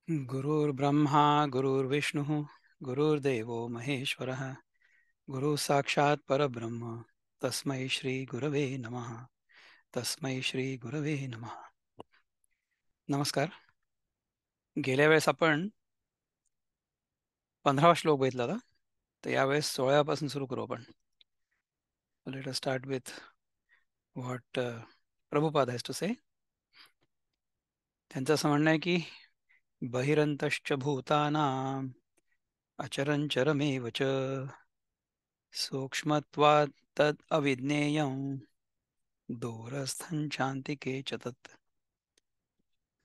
गुरुर्ब्रह्मा गुरुर्विष्णुः गुरुर्देवो महेश्वरः गुरु साक्षात परब्रह्म तस्मै श्री गुरवे नमः. तस्मै श्री गुरवे नमः. नमस्कार. गेल्या वेळेस आपण 15वा श्लोक बघितला होता. तर यावेळेस 16व्या पासून सुरू करू आपण. Let us start with what Prabhupad has to say. त्यांचं असं म्हणणं आहे की बहिरंतश्च भूतानां अचरञ्चरमेव च सूक्ष्मत्वात् तद् अविज्ञेयं दूरस्थं चान्तिके च तत्.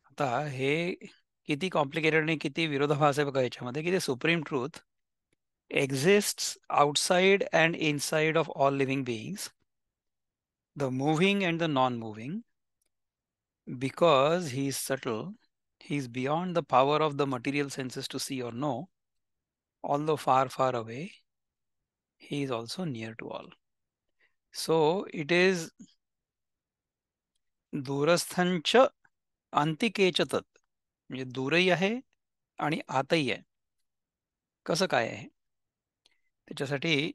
आता हे किती कॉम्प्लिकेटेड आणि किती विरोधाभास आहे बघा याच्यामध्ये, की ते supreme truth exists outside and inside of all living beings, the moving and the non-moving, because he is subtle, he is beyond the power of the material senses to see or know, although far, far away, he is also near to all. So it is दूरस्थंच अंतिकेच तत्, म्हणजे दूरही आहे आणि आतही आहे. कसं काय आहे त्याच्यासाठी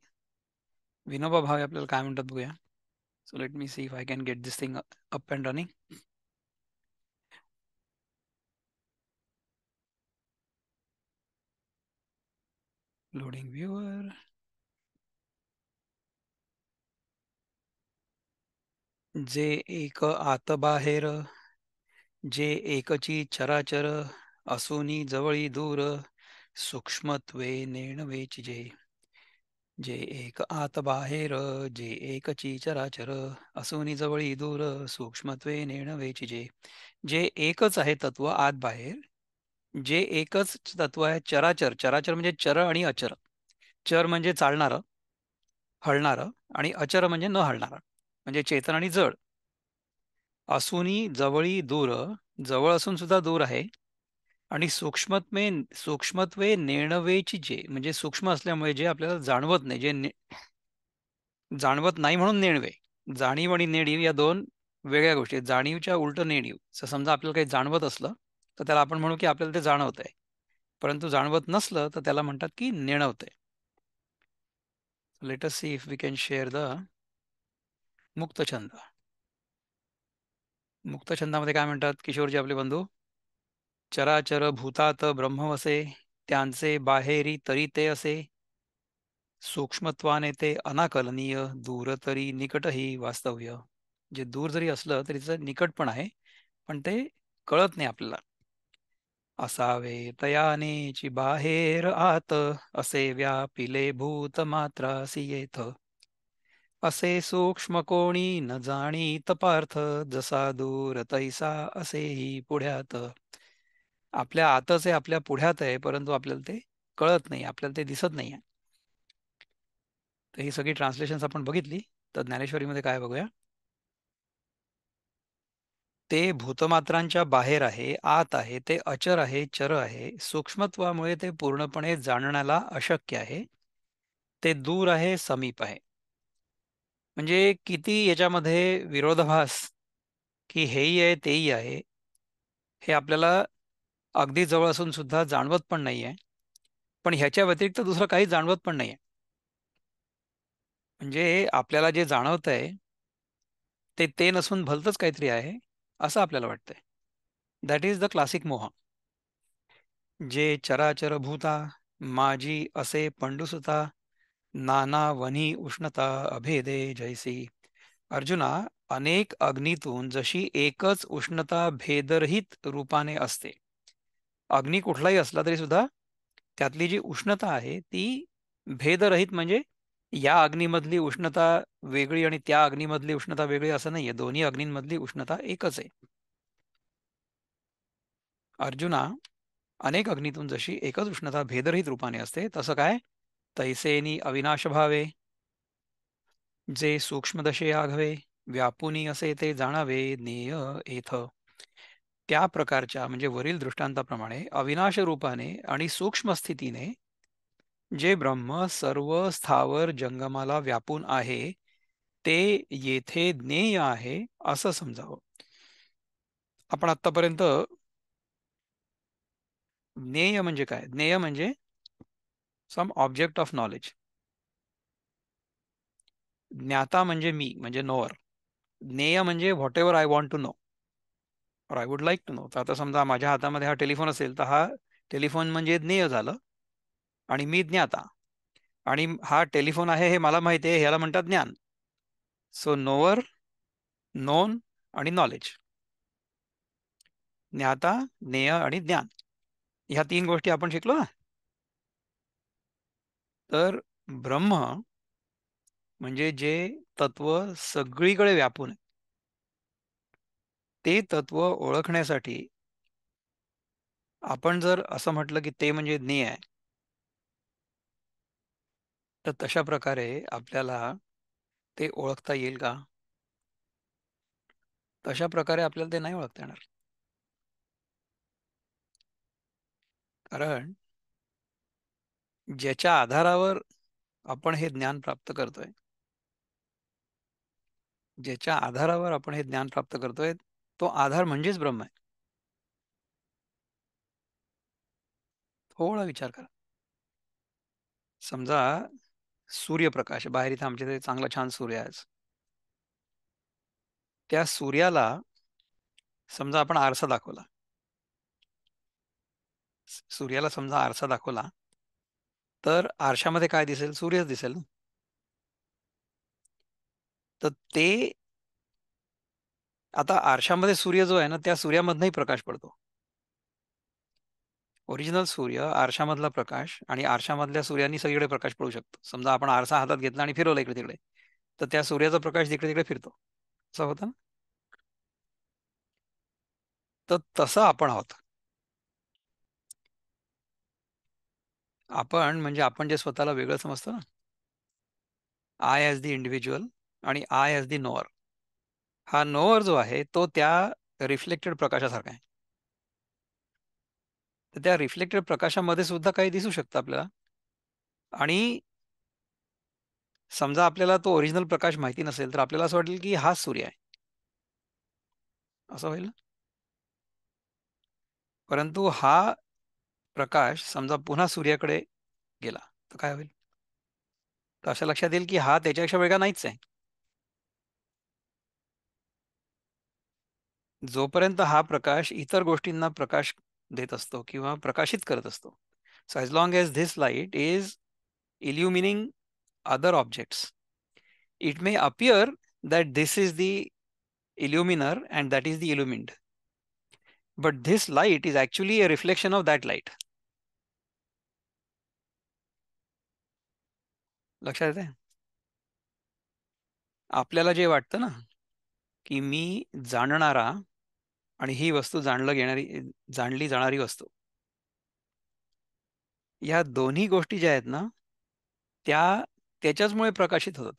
विनोबा भावे आपल्याला काय म्हणतात बघूया. So let me see if I can get this thing up and running. Loading viewer. जे एक आत बाहेर, जे एकची चराचर, असुनी जवळी दूर, सूक्ष्मत्वे नेणवेची जे. जे एक आत बाहेर, जे एकची चराचर, असुनी जवळी दूर, सूक्ष्मत्वे नेणवेची जे. जे एकच आहे तत्व आत बाहेर, जे एकच तत्व आहे चराचर. चराचर म्हणजे चर आणि अचर. चर म्हणजे चालणारं, हलणारं, आणि अचर म्हणजे न हलणारं, म्हणजे चेतन आणि जड. असूनी जवळी दूर, जवळ असून सुद्धा दूर आहे. आणि सूक्ष्मत्वे नेणवेची जे, म्हणजे सूक्ष्म असल्यामुळे जे आपल्याला जाणवत नाही, जे जाणवत नाही म्हणून नेणवे. जाणीव आणि नेणीव या दोन वेगळ्या गोष्टी आहेत. जाणीवच्या उलट नेणीव. समजा आपल्याला काही जाणवत असलं तर त्याला आपण म्हणू की आपल्याला ते जाणवत आहे, परंतु जाणवत नसलं तर त्याला म्हणतात की नेणवत आहे. Let us see if we can share the Muktachhand. मुक्तछंदामध्ये काय म्हणतात किशोरजी आपले बंधू. चराचर भूतात ब्रह्मवसे, त्यांचे बाहेरी तरी ते असे. सूक्ष्मत्वाने ते अनाकलनीय, दूर तरी निकटही वास्तव्य. जे दूर जरी असलं तरी त्याचं निकट पण आहे, पण ते कळत नाही आपल्याला. असावे तयानेची बाहेर आत, असे व्यापिले भूत मात्रासी येथ. असे सूक्ष्म कोणी न जाणीत पार्थ, जसा दूर तैसा असेही पुढ्यात. आपल्या आतच आहे, आपल्या पुढ्यात आहे, परंतु आपल्याला ते कळत नाही, आपल्याला ते दिसत नाही. तर ही सगळी ट्रान्सलेशन्स आपण बघितली. तर ज्ञानेश्वरीमध्ये काय बघूया. ते भूतमात्रांच्या बाहेर आहे, आत आहे, ते अचर आहे, चर आहे. सूक्ष्मत्वामुळे ते पूर्णपणे जाणण्याला अशक्य आहे. ते दूर आहे, समीप आहे. म्हणजे किती याच्यामध्ये विरोधाभास, की हेही आहे तेही आहे. हे आपल्याला अगदी जवळ असून सुद्धा जाणवत पण नाहीये, पण ह्याच्या व्यतिरिक्त दुसरं काही जाणवत पण नाहीये. म्हणजे आपल्याला जे जाणवत आहे ते ते नसून भलतंच काहीतरी आहे असं आपल्याला वाटतंय. दॅट इज द क्लासिक मोह. जे चराचर भूता, माझी असे पंडुसुता, नाना वनी उष्णता अभेदे जैसी. अर्जुना, अनेक अग्नीतून जशी एकच उष्णता भेदरहित रूपाने असते. अग्नी कुठलाही असला तरी सुद्धा त्यातली जी उष्णता आहे ती भेदरहित, म्हणजे या अग्नीमधली उष्णता वेगळी आणि त्या अग्नीमधली उष्णता वेगळी असं नाहीये. दोन्ही अग्नींमधली उष्णता एकच आहे. अर्जुना, अनेक अग्नीतून जशी एकच उष्णता भेदरहित रूपाने असते, तसं काय तैसेनी अविनाश भावे. जे सूक्ष्मदशे आघवे, व्यापुनी असे ते जाणावे ज्ञेय येथ. त्या प्रकारच्या म्हणजे वरील दृष्टांताप्रमाणे अविनाश रूपाने आणि सूक्ष्म स्थितीने जे ब्रह्म सर्व स्थावर जंगमाला व्यापून आहे, ते येथे ज्ञेय आहे असं समजावं. आपण आतापर्यंत ज्ञेय म्हणजे काय? ज्ञेय म्हणजे सम ऑब्जेक्ट ऑफ नॉलेज. ज्ञाता म्हणजे मी, म्हणजे नोअर. ज्ञेय म्हणजे whatever I want to know or I would like to know. तर आता समजा माझ्या हातामध्ये हा टेलिफोन असेल, तर हा टेलिफोन म्हणजे ज्ञेय झालं आणि मी ज्ञाता. आणि हा टेलिफोन आहे हे मला माहिती आहे, ह्याला म्हणतात ज्ञान. सो नोअर, नोन आणि नॉलेज. ज्ञाता, ज्ञेय आणि ज्ञान, ह्या तीन गोष्टी आपण शिकलो ना. तर ब्रह्म म्हणजे जे तत्व सगळीकडे व्यापून आहे, ते तत्व ओळखण्यासाठी आपण जर असं म्हटलं की ते म्हणजे ज्ञेय आहे, तर तशा प्रकारे आपल्याला ते ओळखता येईल का? तशा प्रकारे आपल्याला ते नाही ओळखता येणार. कारण ज्याच्या आधारावर आपण हे ज्ञान प्राप्त करतोय, ज्याच्या आधारावर आपण हे ज्ञान प्राप्त करतोय, तो आधार म्हणजेच ब्रह्म आहे. थोडा विचार करा. समजा सूर्यप्रकाश बाहेर, इथे आमच्या इथे चांगला छान सूर्य आहे आज. त्या सूर्याला समजा आपण आरसा दाखवला, सूर्याला समजा आरसा दाखवला, तर आरशामध्ये काय दिसेल? सूर्यच दिसेल ना. तर ते आता आरशामध्ये सूर्य जो आहे ना, त्या सूर्यामधनही प्रकाश पडतो. ओरिजिनल सूर्य, आरशामधला प्रकाश आणि आरशामधल्या सूर्यानी सगळीकडे प्रकाश पडू शकतो. समजा आपण आरसा हातात घेतला आणि फिरवला इकडे तिकडे, तर त्या सूर्याचा प्रकाश जिकडे तिकडे फिरतो. असं होतं ना. तर तसं आपण आहोत. आपण म्हणजे आपण जे स्वतःला वेगळं समजतो ना, आय ॲज द इंडिव्हिज्युअल आणि आय ॲज द नोअर. हा नोअर जो आहे तो त्या रिफ्लेक्टेड प्रकाशासारखा आहे. तर त्या रिफ्लेक्टेड प्रकाशामध्ये सुद्धा काही दिसू शकतं आपल्याला. आणि समजा आपल्याला तो ओरिजिनल प्रकाश माहिती नसेल, तर आपल्याला असं वाटेल की हाच सूर्य आहे, असं होईल ना. परंतु हा प्रकाश समजा पुन्हा सूर्याकडे गेला, तर काय होईल? तर अशा लक्षात येईल की हा त्याच्यापेक्षा वेगळा नाहीच आहे. जोपर्यंत हा प्रकाश इतर गोष्टींना प्रकाश देत असतो किंवा प्रकाशित करत असतो, so as long as this light is illuminating other objects, it may appear that this is the illuminer and that is the illumined, but this light is actually a reflection of that light. लक्षात येते? आपल्याला जे वाटतं ना, की मी जाणणारा आणि ही वस्तू जाणली जाणारी वस्तू, या दोन्ही गोष्टी ज्या आहेत ना, त्या त्याच्याचमुळे प्रकाशित होतात.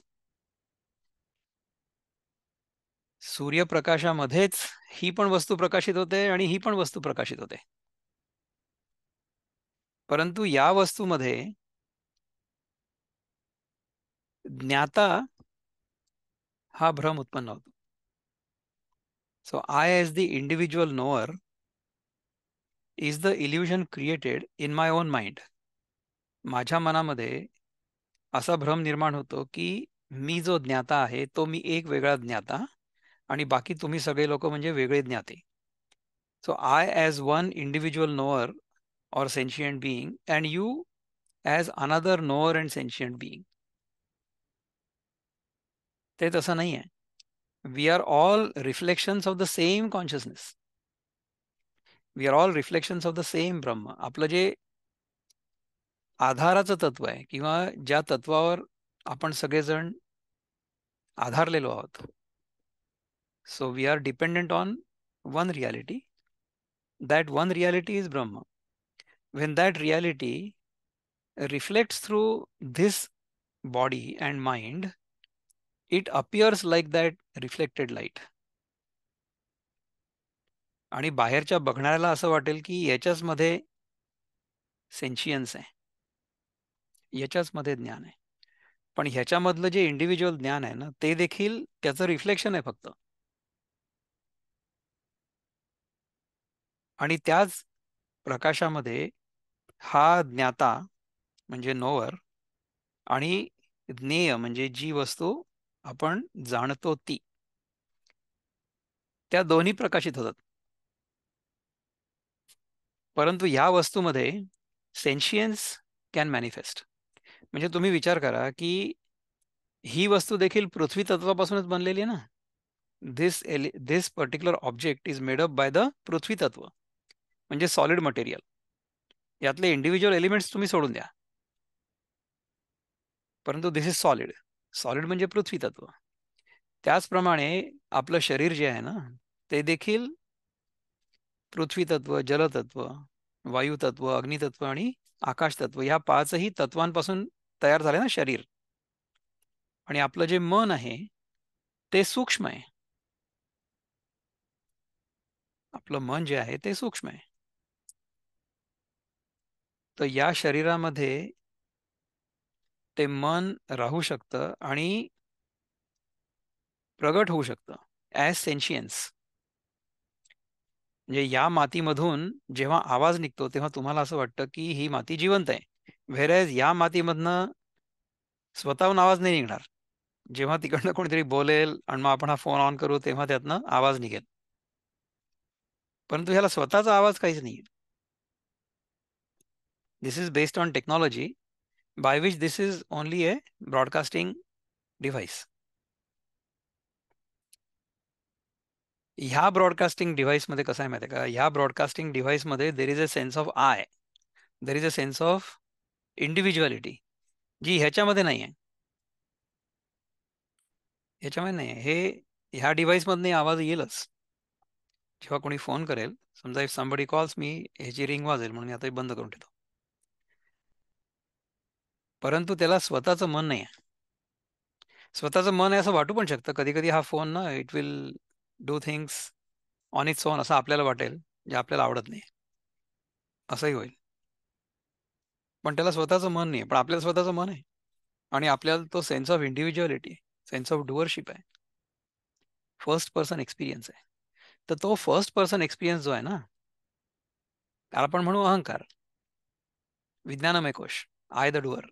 सूर्यप्रकाशामध्येच ही पण वस्तू प्रकाशित होते आणि ही पण वस्तू प्रकाशित होते. परंतु या वस्तूमध्ये ज्ञाता हा भ्रम उत्पन्न होतो. So I as the individual knower is the illusion created in my on mind. माझ्या मनामध्ये असा भ्रम निर्माण होतो की मी जो ज्ञाता आहे तो मी एक वेगळा ज्ञाता आणि बाकी तुम्ही सगळे लोक म्हणजे वेगळे ज्ञाते. So I as one individual knower or sentient being and you as another knower and sentient being. ते तसं नाही आहे. We are all reflections of the same consciousness. We are all reflections of the same ब्रह्म. आपलं जे आधाराचं तत्व आहे किंवा ज्या तत्वावर आपण सगळेजण आधारलेलो आहोत. So we are dependent on one reality. That one reality is Brahma. When that reality reflects through this body and mind, it appears like that reflected light. आणि बाहेरच्या बघणाऱ्याला असं वाटेल की याच्याच मध्ये सेन्शियन्स आहे, याच्याच मध्ये ज्ञान आहे. पण ह्याच्यामधलं जे इंडिव्हिज्युअल ज्ञान आहे ना, ते देखील त्याचं रिफ्लेक्शन आहे फक्त. आणि त्याच प्रकाशामध्ये हा ज्ञाता म्हणजे नोवर आणि ज्ञेय म्हणजे जी वस्तू आपण जाणतो ती, त्या दोन्ही प्रकाशित होतात. परंतु या वस्तूमध्ये सेन्शियन्स कॅन मॅनिफेस्ट. म्हणजे तुम्ही विचार करा की ही वस्तू देखील पृथ्वी तत्वापासूनच बनलेली आहे ना. This particular object is made up by the prithvi tattva, म्हणजे सॉलिड मटेरियल. यातले इंडिव्हिज्युअल एलिमेंट्स तुम्ही सोडून द्या, परंतु दिस इज सॉलिड. सॉलिड म्हणजे पृथ्वी तत्व. त्याचप्रमाणे आपलं शरीर जे आहे ना, ते देखील पृथ्वी तत्व, जलतत्व, वायुतत्व, अग्नितत्व आणि आकाश तत्व ह्या पाचही तत्वांपासून तयार झाले ना शरीर. आणि आपलं जे मन आहे ते सूक्ष्म आहे. आपलं मन जे आहे ते सूक्ष्म आहे. तर या शरीरामध्ये ते मन राहू शकतं आणि प्रगट होऊ शकतं ॲज सेन्शियन्स. म्हणजे या मातीमधून जेव्हा आवाज निघतो तेव्हा तुम्हाला असं वाटतं की ही माती जिवंत आहे. व्हेरएज या मातीमधनं स्वतःहून आवाज नाही निघणार. जेव्हा तिकडनं कोणीतरी बोलेल आणि मग आपण हा फोन ऑन करू तेव्हा त्यातनं आवाज निघेल. परंतु ह्याला स्वतःचा आवाज काहीच नाही. This is based on technology by which this is only a broadcasting device. ह्या ब्रॉडकास्टिंग डिव्हाइसमध्ये कसं आहे माहिती आहे का, ह्या ब्रॉडकास्टिंग डिव्हाइसमध्ये there is a sense of I, there is a sense of individuality, जी ह्याच्यामध्ये नाही आहे. ह्याच्यामध्ये नाही आहे. हे ह्या डिव्हाइसमधनं आवाज येईलच. जेव्हा कोणी फोन करेल, समजा इफ समबडी कॉल्स मी, ह्याची रिंग वाजेल म्हणून मी आता बंद करून ठेवतो. परंतु त्याला स्वतःचं मन नाही आहे. स्वतःचं मन आहे असं वाटू पण शकतं कधी कधी. हा फोन ना it will do things on its own असं आपल्याला वाटेल, जे आपल्याला आवडत नाही. असंही होईल. पण त्याला स्वतःचं मन नाही, पण आपल्याला स्वतःचं मन आहे. आणि आपल्याला तो sense of individuality, sense of doership आहे, फर्स्ट पर्सन एक्सपिरियन्स आहे. तर तो फर्स्ट पर्सन एक्सपिरियन्स जो आहे ना, त्याला आपण म्हणू अहंकार, विज्ञानमय कोश, I the doer.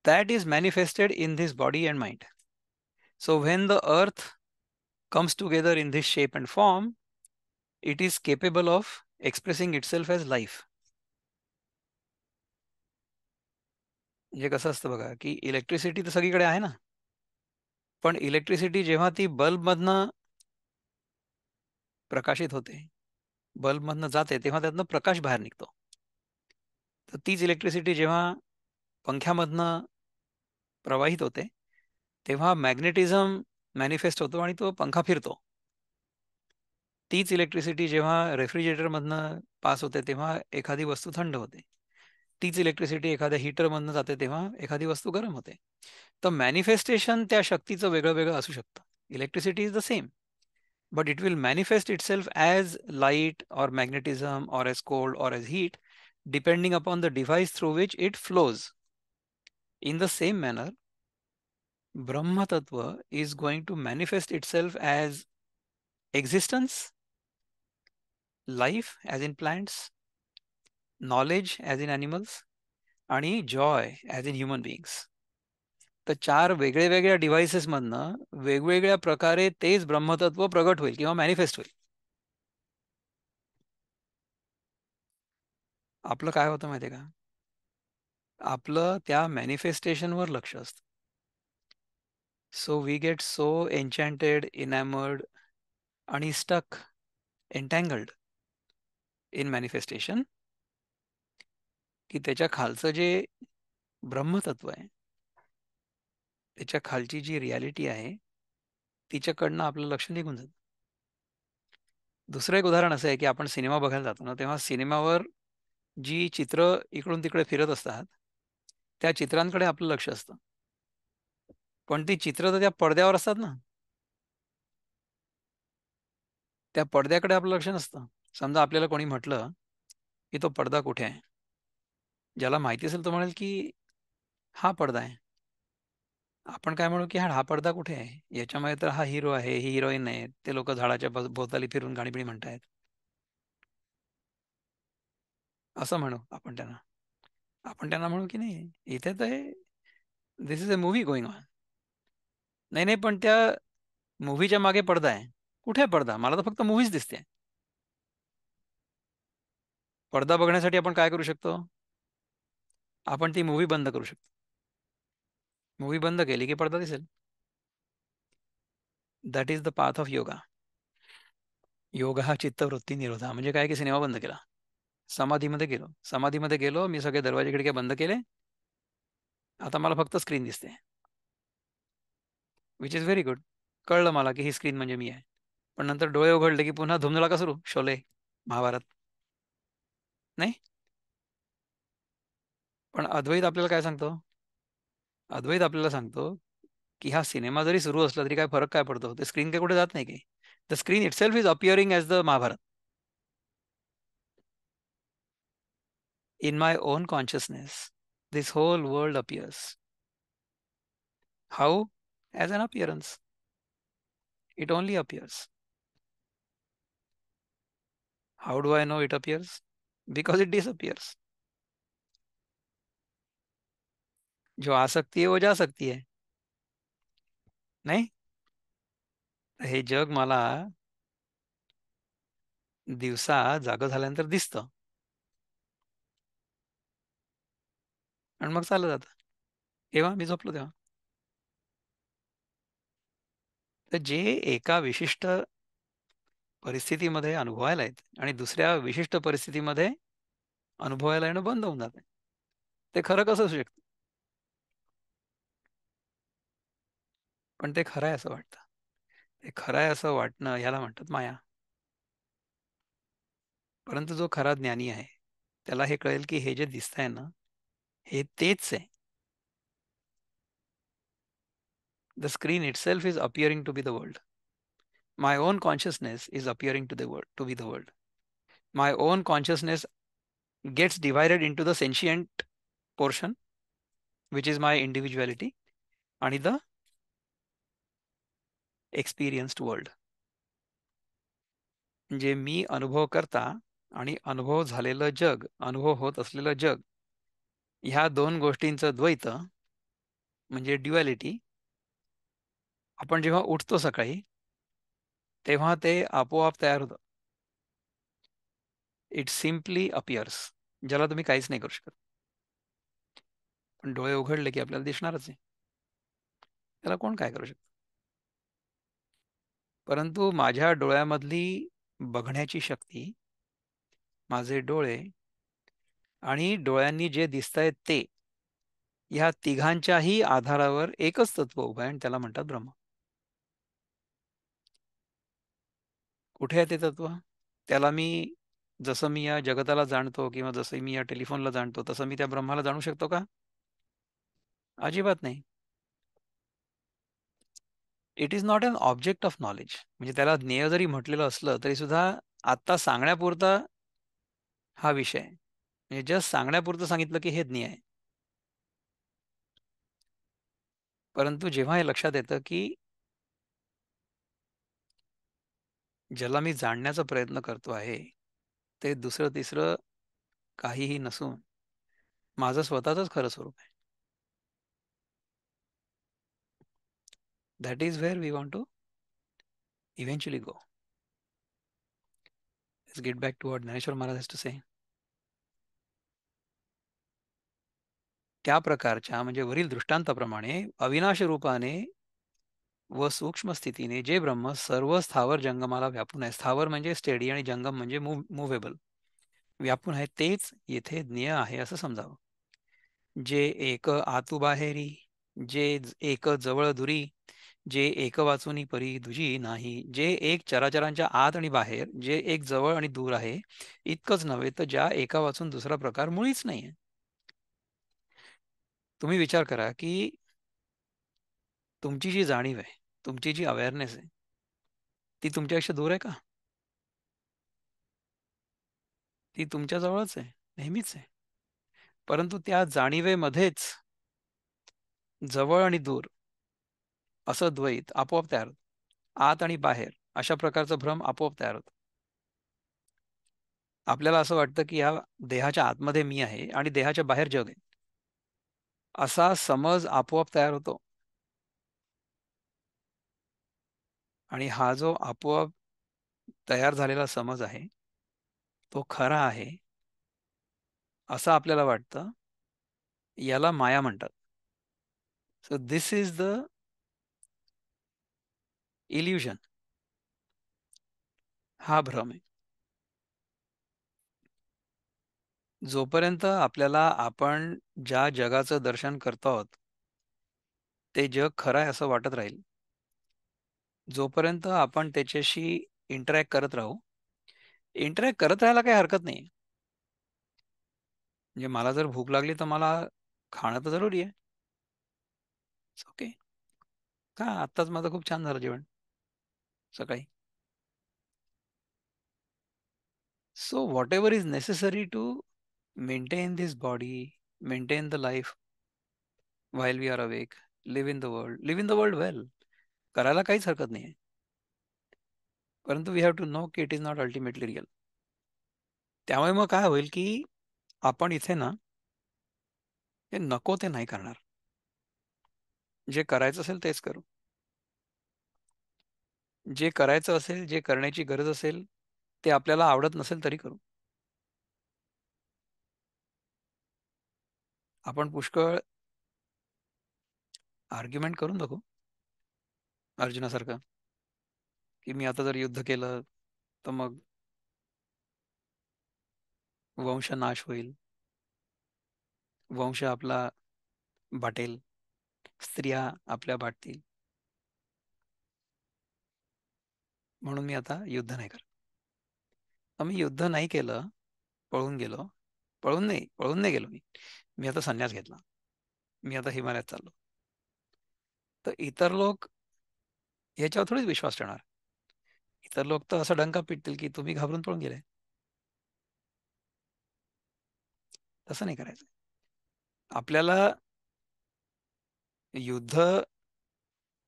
That is manifested in this body and mind. So when the earth comes together in this shape and form, it is capable of expressing itself as life. म्हणजे कसं असतं बघा की इलेक्ट्रिसिटी तर सगळीकडे आहे ना, पण इलेक्ट्रिसिटी जेव्हा ती बल्बमधनं प्रकाशित होते, बल्बमधनं जाते, तेव्हा त्यातनं प्रकाश बाहेर निघतो. तर तीच इलेक्ट्रिसिटी जेव्हा पंख्यामधनं प्रवाहित होते, तेव्हा मॅग्नेटिझम मॅनिफेस्ट होतो आणि तो पंखा फिरतो. तीच इलेक्ट्रिसिटी जेव्हा रेफ्रिजरेटरमधनं पास होते तेव्हा एखादी वस्तू थंड होते. तीच इलेक्ट्रिसिटी एखाद्या हीटरमधनं जाते तेव्हा एखादी वस्तू गरम होते. तर मॅनिफेस्टेशन त्या शक्तीचं वेगळं वेगळं असू शकतं. Electricity is the same, but it will manifest itself as light or magnetism or as cold or as heat, depending upon the device through which it flows. In the same manner, Brahma Tattva is going to manifest itself as existence, life as in plants, knowledge as in animals, आणि Joy as in human beings. तर चार वेगळ्या वेगळ्या डिव्हाइसेसमधनं वेगवेगळ्या प्रकारे तेच ब्रह्मतत्व प्रगट होईल किंवा मॅनिफेस्ट होईल. आपलं काय होतं माहिती आहे का, आपलं त्या मॅनिफेस्टेशनवर लक्ष असतं. सो वी गेट सो एन्चॅन्टेड, इनॅमर्ड आणि स्टक, एन्टँगल्ड इन मॅनिफेस्टेशन, की त्याच्या खालचं जे ब्रह्मतत्व आहे, त्याच्या खालची जी रियालिटी आहे, तिच्याकडनं आपलं लक्ष निघून जातं. दुसरं एक उदाहरण असं आहे की आपण सिनेमा बघायला जातो ना, तेव्हा सिनेमावर जी चित्र इकडून तिकडे फिरत असतात, त्या चित्रांकडे आपलं लक्ष असतं. पण ती चित्र तर त्या पडद्यावर असतात ना, त्या पडद्याकडे आपलं लक्ष नसतं. समजा आपल्याला कोणी म्हटलं की तो पडदा कुठे आहे, ज्याला माहिती असेल तो म्हणेल की हा पडदा आहे. आपण काय म्हणू की हा हा पडदा कुठे आहे, याच्यामध्ये तर हा हिरो आहे, ही हिरोईन आहे, ते लोक झाडाच्या भोवताली फिरून गाणी म्हणतायत. असं म्हणू आपण त्यांना. आपण त्यांना म्हणू की नाही, इथे तर this is a movie going on. नाही नाही, पण त्या मूव्हीच्या मागे पडदा आहे. कुठे आहे पडदा? मला तर फक्त मूव्हीच दिसते. पडदा बघण्यासाठी आपण काय करू शकतो? आपण ती मूव्ही बंद करू शकतो. मूव्ही बंद केली की पडदा दिसेल. That is the path of yoga. योग हा चित्तवृत्ती निरोधा. म्हणजे काय की सिनेमा बंद केला, समाधीमध्ये गेलो. समाधीमध्ये गेलो, मी सगळे दरवाजे खिडक्या बंद केले. आता मला फक्त स्क्रीन दिसते, विच इज व्हेरी गुड. कळलं मला की ही स्क्रीन म्हणजे मी आहे. पण नंतर डोळे उघडले की पुन्हा धुमधडाका सुरू. शोले, महाभारत. नाही. पण अद्वैत आपल्याला काय सांगतो? अद्वैत आपल्याला सांगतो की हा सिनेमा जरी सुरू असला तरी काय फरक काय पडतो? ते स्क्रीन काही कुठे जात नाही की. The screen itself is appearing as the Mahabharata. In my own consciousness this whole world appears. How? As an appearance. It only appears. How do I know it appears? Because it disappears. जो आ सकती है वो जा सकती है. नाही. हे जग मला दिवसा जागं झाल्यानंतर दिसतं आणि मग चाललं जातं. केव्हा? मी झोपलो तेव्हा. तर जे एका विशिष्ट परिस्थितीमध्ये अनुभवायला येते आणि दुसऱ्या विशिष्ट परिस्थितीमध्ये अनुभवायला येणं बंद होऊन जाते, ते खरं कसं असू शकतं? पण ते खरं आहे असं वाटतं. ते खरं आहे असं वाटणं ह्याला म्हणतात माया. परंतु जो खरा ज्ञानी आहे त्याला हे कळेल की हे जे दिसतंय ना, हे तेच आहे. The screen itself is appearing to be the world. My own consciousness is appearing to the world, to be the world. My own consciousness gets divided into the sentient portion, which is my individuality, आणि the experienced world. म्हणजे मी अनुभव करता आणि अनुभव झालेलं जग, अनुभव होत असलेलं जग, ह्या दोन गोष्टींचं द्वैत म्हणजे ड्युअलिटी. आपण जेव्हा उठतो सकाळी तेव्हा ते आपोआप तयार होतं. It simply appears. ज्याला तुम्ही काहीच नाही करू शकत. पण डोळे उघडले की आपल्याला दिसणारच आहे. त्याला कोण काय करू शकतं? परंतु माझ्या डोळ्यामधली बघण्याची शक्ती, माझे डोळे आणि डोळ्यांनी जे दिसतायत ते, ह्या तिघांच्याही आधारावर एकच तत्व उभं आहे आणि त्याला म्हणतात ब्रह्म. कुठे आहे ते तत्व? त्याला मी, जसं मी या जगताला जाणतो किंवा जसं मी या टेलिफोनला जाणतो तसं मी त्या ब्रह्माला जाणू शकतो का? अजिबात नाही. It is not an object of knowledge. म्हणजे त्याला ज्ञेय जरी म्हटलेलं असलं तरी सुद्धा आत्ता सांगण्यापुरता हा विषय आहे. म्हणजे जस्ट सांगण्यापुरतं सांगितलं की हे ज्ञेय आहे. परंतु जेव्हा हे लक्षात येतं की ज्याला मी जाणण्याचा प्रयत्न करतो आहे ते दुसरं तिसरं काहीही नसून माझं स्वतःचंच खरं स्वरूप आहे. That is where we want to eventually go. Let's get back to what Dnyaneshwar Maharaj has to say. त्या प्रकारच्या म्हणजे वरील दृष्टांताप्रमाणे अविनाश रूपाने व सूक्ष्म स्थितीने जे ब्रह्म सर्व स्थावर जंगमाला व्यापून आहे. स्थावर म्हणजे स्टेडी आणि जंगम म्हणजे मुव्हेबल, व्यापून आहे, तेच येथे ज्ञेय आहे असं समजावं. जे एक आतु बाहेरी, जे एक जवळ दुरी, जे एक वाचुनी परी दुजी नाही. जे एक चराचरांच्या आत आणि बाहेर, जे एक जवळ आणि दूर आहे. इतकंच नव्हे तर ज्या एका वाचून दुसरा प्रकार मुळीच नाहीये. तुम्ही विचार करा की तुमची जी जाणीव आहे, तुमची जी अवेअरनेस आहे, ती तुमच्यापेक्षा दूर आहे का? ती तुमच्या जवळच आहे, नेहमीच आहे. परंतु त्या जाणीवेमध्येच जवळ आणि दूर असं द्वैत आपोआप तयार होतं. आत आणि बाहेर अशा प्रकारचा भ्रम आपोआप तयार होतो. आपल्याला असं वाटतं की ह्या देहाच्या आतमध्ये मी आहे आणि देहाच्या बाहेर जग आहे, असा समज आपोआप तयार होतो. आणि हा जो आपोआप तयार झालेला समज आहे, तो खरा आहे असं आपल्याला वाटतं. याला माया म्हणतात. So this is the illusion. हा भ्रम आहे. जोपर्यंत आपल्याला आपण ज्या जगाचं दर्शन करतो आहोत, ते जग खरं आहे असं वाटत राहील, जोपर्यंत आपण त्याच्याशी इंटरॅक्ट करत राहू. इंटरॅक्ट करत राहायला काही हरकत नाही. म्हणजे मला जर भूक लागली तर मला खाणं तर जरुरी आहे. ओके. का आत्ताच माझं खूप छान झालं जेवण सकाळी. So whatever is necessary to maintain this body, maintain the life while we are awake, live in the world well. करायला काहीच हरकत नाही आहे. परंतु वी हॅव टू नो की it is not ultimately real. त्यामुळे मग काय होईल की आपण इथे ना हे नको ते नाही करणार. जे करायचं असेल तेच करू. जे करायचं असेल, जे करण्याची गरज असेल, ते आपल्याला आवडत नसेल तरी करू. आपण पुष्कळ आर्ग्युमेंट करून बघू अर्जुनासारखं, की मी आता जर युद्ध केलं तर मग वंश नाश होईल, वंश आपला बाटेल, स्त्रिया आपल्या बाटतील, म्हणून मी आता युद्ध नाही करत. आम्ही युद्ध नाही केलं, पळून गेलो. पळून नाही गेलो मी. मी आता संन्यास घेतला. मी आता हिमालयात चाललो. तर इतर लोक ह्याच्यावर थोडीच विश्वास ठेवणार. इतर लोक तर असं डंका पिटतील की तुम्ही घाबरून पळून गेले. तसं नाही करायचं. आपल्याला युद्ध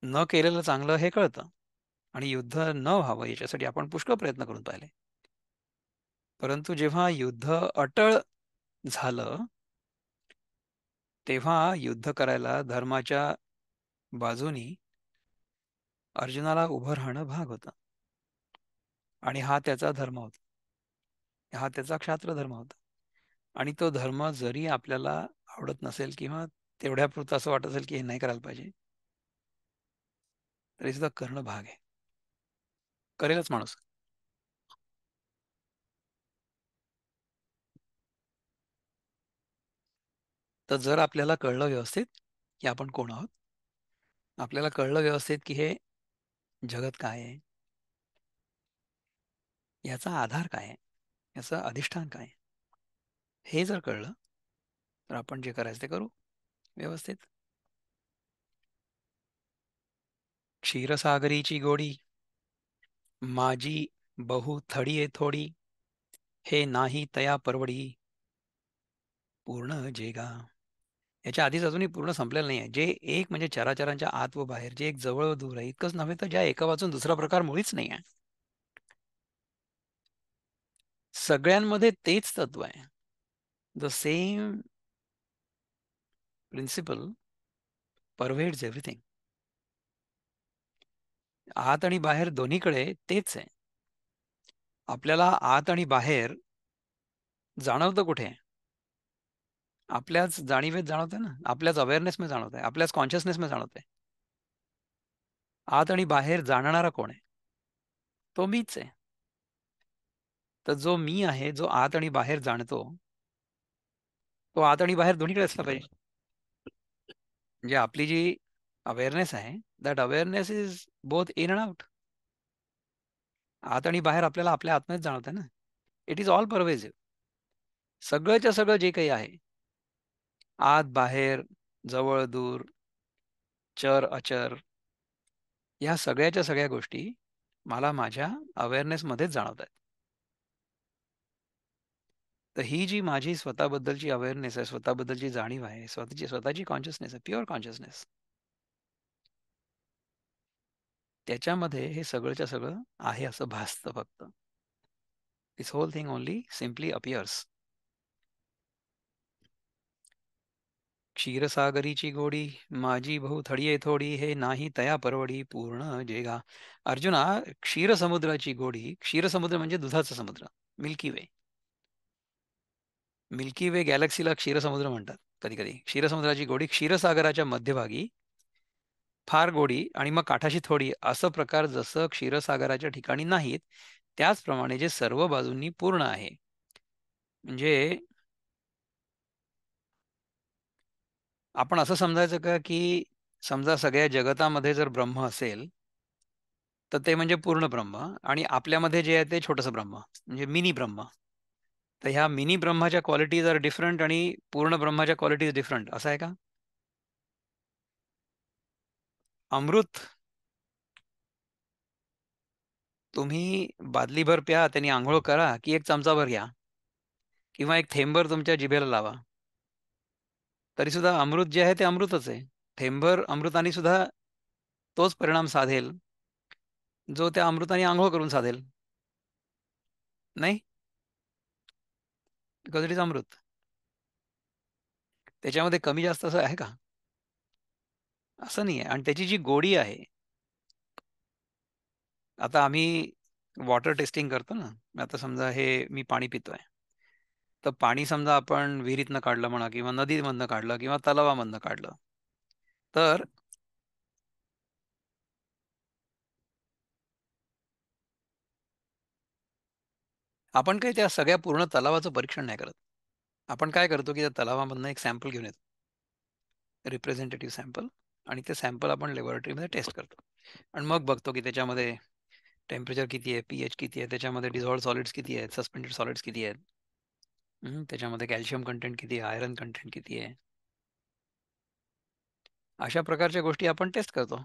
न केलेलं चांगलं हे कळतं. आणि युद्ध न व्हावं याच्यासाठी आपण पुष्कळ प्रयत्न करून पाहिले. परंतु जेव्हा युद्ध अटळ झालं, तेव्हा युद्ध करायला धर्माच्या बाजूनी अर्जुनाला उभं राहणं भाग होतं. आणि हा त्याचा धर्म होता. हा त्याचा क्षात्र धर्म होता. आणि तो धर्म जरी आपल्याला आवडत नसेल किंवा तेवढ्यापुरतं असं वाटत असेल की हे नाही करायला पाहिजे, तरी सुद्धा करणं भाग आहे. करेलच माणूस. तर जर आपल्याला कळलं व्यवस्थित की आपण कोण आहोत, आपल्याला कळलं व्यवस्थित की हे जगत काय आहे, याचा आधार काय आहे, याचं अधिष्ठान काय आहे, हे जर कळलं तर आपण जे करायचं ते करू व्यवस्थित. क्षीरसागरीची गोडी माझी बहु थडी थोडी, हे नाही तया परवडी पूर्ण जेगा. याच्या आधीच अजूनही पूर्ण संपलेलं नाही आहे. जे एक म्हणजे चराचरांच्या आत व बाहेर, जे एक जवळ व दूर आहे, इतकंच नव्हे तर ज्या एका वाचून दुसरा प्रकार मुळीच नाही आहे. सगळ्यांमध्ये तेच तत्व आहे. The same principle pervades everything. आत आणि बाहेर दोन्हीकडे तेच आहे. आपल्याला आत आणि बाहेर जाणवतं कुठे? आपल्याच जाणीवेत जाणवते ना, आपल्याच अवेअरनेस मध्ये जाणवत आहे, आपल्याच कॉन्शियसनेस मध्ये जाणवत आहे. आत आणि बाहेर जाणणारा कोण आहे? तो मीच आहे. तर जो मी आहे, जो आत आणि बाहेर जाणतो, तो आत आणि बाहेर दोन्हीकडे असला पाहिजे. म्हणजे आपली जी अवेअरनेस आहे, that awareness is both in and out. आत आणि बाहेर आपल्याला आपल्या आत्म्यात जाणवत आहे ना. It is all pervasive. सगळंच्या सगळं जे काही आहे, आत बाहेर, जवळ दूर, चर अचर, ह्या सगळ्याच्या सगळ्या गोष्टी मला माझ्या अवेअरनेसमध्येच जाणवत आहेत. तर ही जी माझी स्वतःबद्दलची अवेअरनेस आहे, स्वतःबद्दलची जाणीव आहे, स्वतःची कॉन्शियसनेस आहे, प्युअर कॉन्शियसनेस, त्याच्यामध्ये हे सगळंच्या सगळं आहे असं भासतं फक्त. This whole thing only simply appears. क्षीरसागरीची गोडी माझी बहु थडिये थोडी हे नाही तया परवडी पूर्ण जेगा. अर्जुना, क्षीरसमुद्राची गोडी, क्षीरसमुद्र म्हणजे दुधाचा समुद्र, मिल्की वे. मिल्की वे गॅलेक्सीला क्षीरसमुद्र म्हणतात कधी कधी. क्षीरसमुद्राची गोडी क्षीरसागराच्या मध्यभागी फार गोडी आणि मग काठाशी थोडी, असं प्रकार जसं क्षीरसागराच्या ठिकाणी नाहीत त्याचप्रमाणे जे सर्व बाजूंनी पूर्ण आहे. म्हणजे आपण असं समजायचं का, की समजा सगळ्या जगतामध्ये जर ब्रह्म असेल, तर ते म्हणजे पूर्ण ब्रह्म आणि आपल्यामध्ये जे आहे ते छोटंसं ब्रह्म, म्हणजे मिनी ब्रह्म. तर ह्या मिनी ब्रह्माच्या क्वालिटीज आर डिफरंट आणि पूर्ण ब्रह्माच्या क्वालिटीज डिफरंट, असं आहे का? अमृत तुम्ही बादलीभर प्या, त्यांनी आंघोळ करा, की एक चमचाभर घ्या किंवा एक थेंबभर तुमच्या जिभेला लावा, तरी सुद्धा अमृत जे आहे ते अमृतच आहे. थेंबभर अमृताने सुद्धा तोच परिणाम साधेल जो त्या अमृताने आंघोळ करून साधेल. नाही, बिकॉज इट इज अमृत. त्याच्यामध्ये कमी जास्त असं आहे का? असं नाही आहे. आणि त्याची जी गोडी आहे, आता आम्ही वॉटर टेस्टिंग करतो ना. आता समजा हे मी पाणी पितोय, तर पाणी समजा आपण विहिरीतनं काढलं म्हणा किंवा नदीमधनं काढलं किंवा तलावामधनं काढलं, तर आपण काही त्या सगळ्या पूर्ण तलावाचं परीक्षण नाही करत. आपण काय करतो, की त्या तलावामधनं एक सॅम्पल घेऊन येतो, रिप्रेझेंटेटिव्ह सॅम्पल, आणि ते सॅम्पल आपण लॅबोरेटरीमध्ये टेस्ट करतो आणि मग बघतो की त्याच्यामध्ये टेम्परेचर किती आहे, पीएच किती आहे, त्याच्यामध्ये डिझॉल्व्ड सॉलिड्स किती आहेत, सस्पेंडेड सॉलिड्स किती आहेत, त्याच्यामध्ये कॅल्शियम कंटेंट किती आहे, आयरन कंटेंट किती आहे. अशा प्रकारच्या गोष्टी आपण टेस्ट करतो.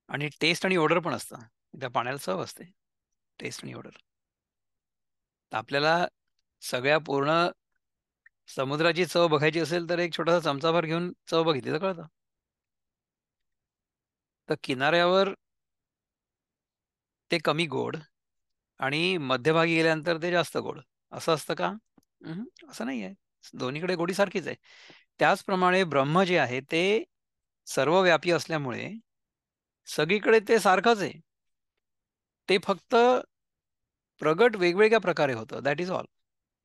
आणि टेस्ट आणि ऑर्डर पण असतं. त्या पाण्याला चव असते. टेस्ट आणि ऑर्डर. तर आपल्याला सगळ्या पूर्ण समुद्राची चव बघायची असेल, तर एक छोटासा चमचाभर घेऊन चव बघितली तर कळतं. तर किनाऱ्यावर ते कमी गोड आणि मध्यभागी गेल्यानंतर ते जास्त गोड, असं असतं का? असं नाही आहे. दोन्हीकडे गोडी सारखीच आहे. त्याचप्रमाणे ब्रह्म जे आहे ते सर्वव्यापी असल्यामुळे सगळीकडे ते सारखंच आहे. ते फक्त प्रगट वेगवेगळ्या प्रकारे होतं. That is all.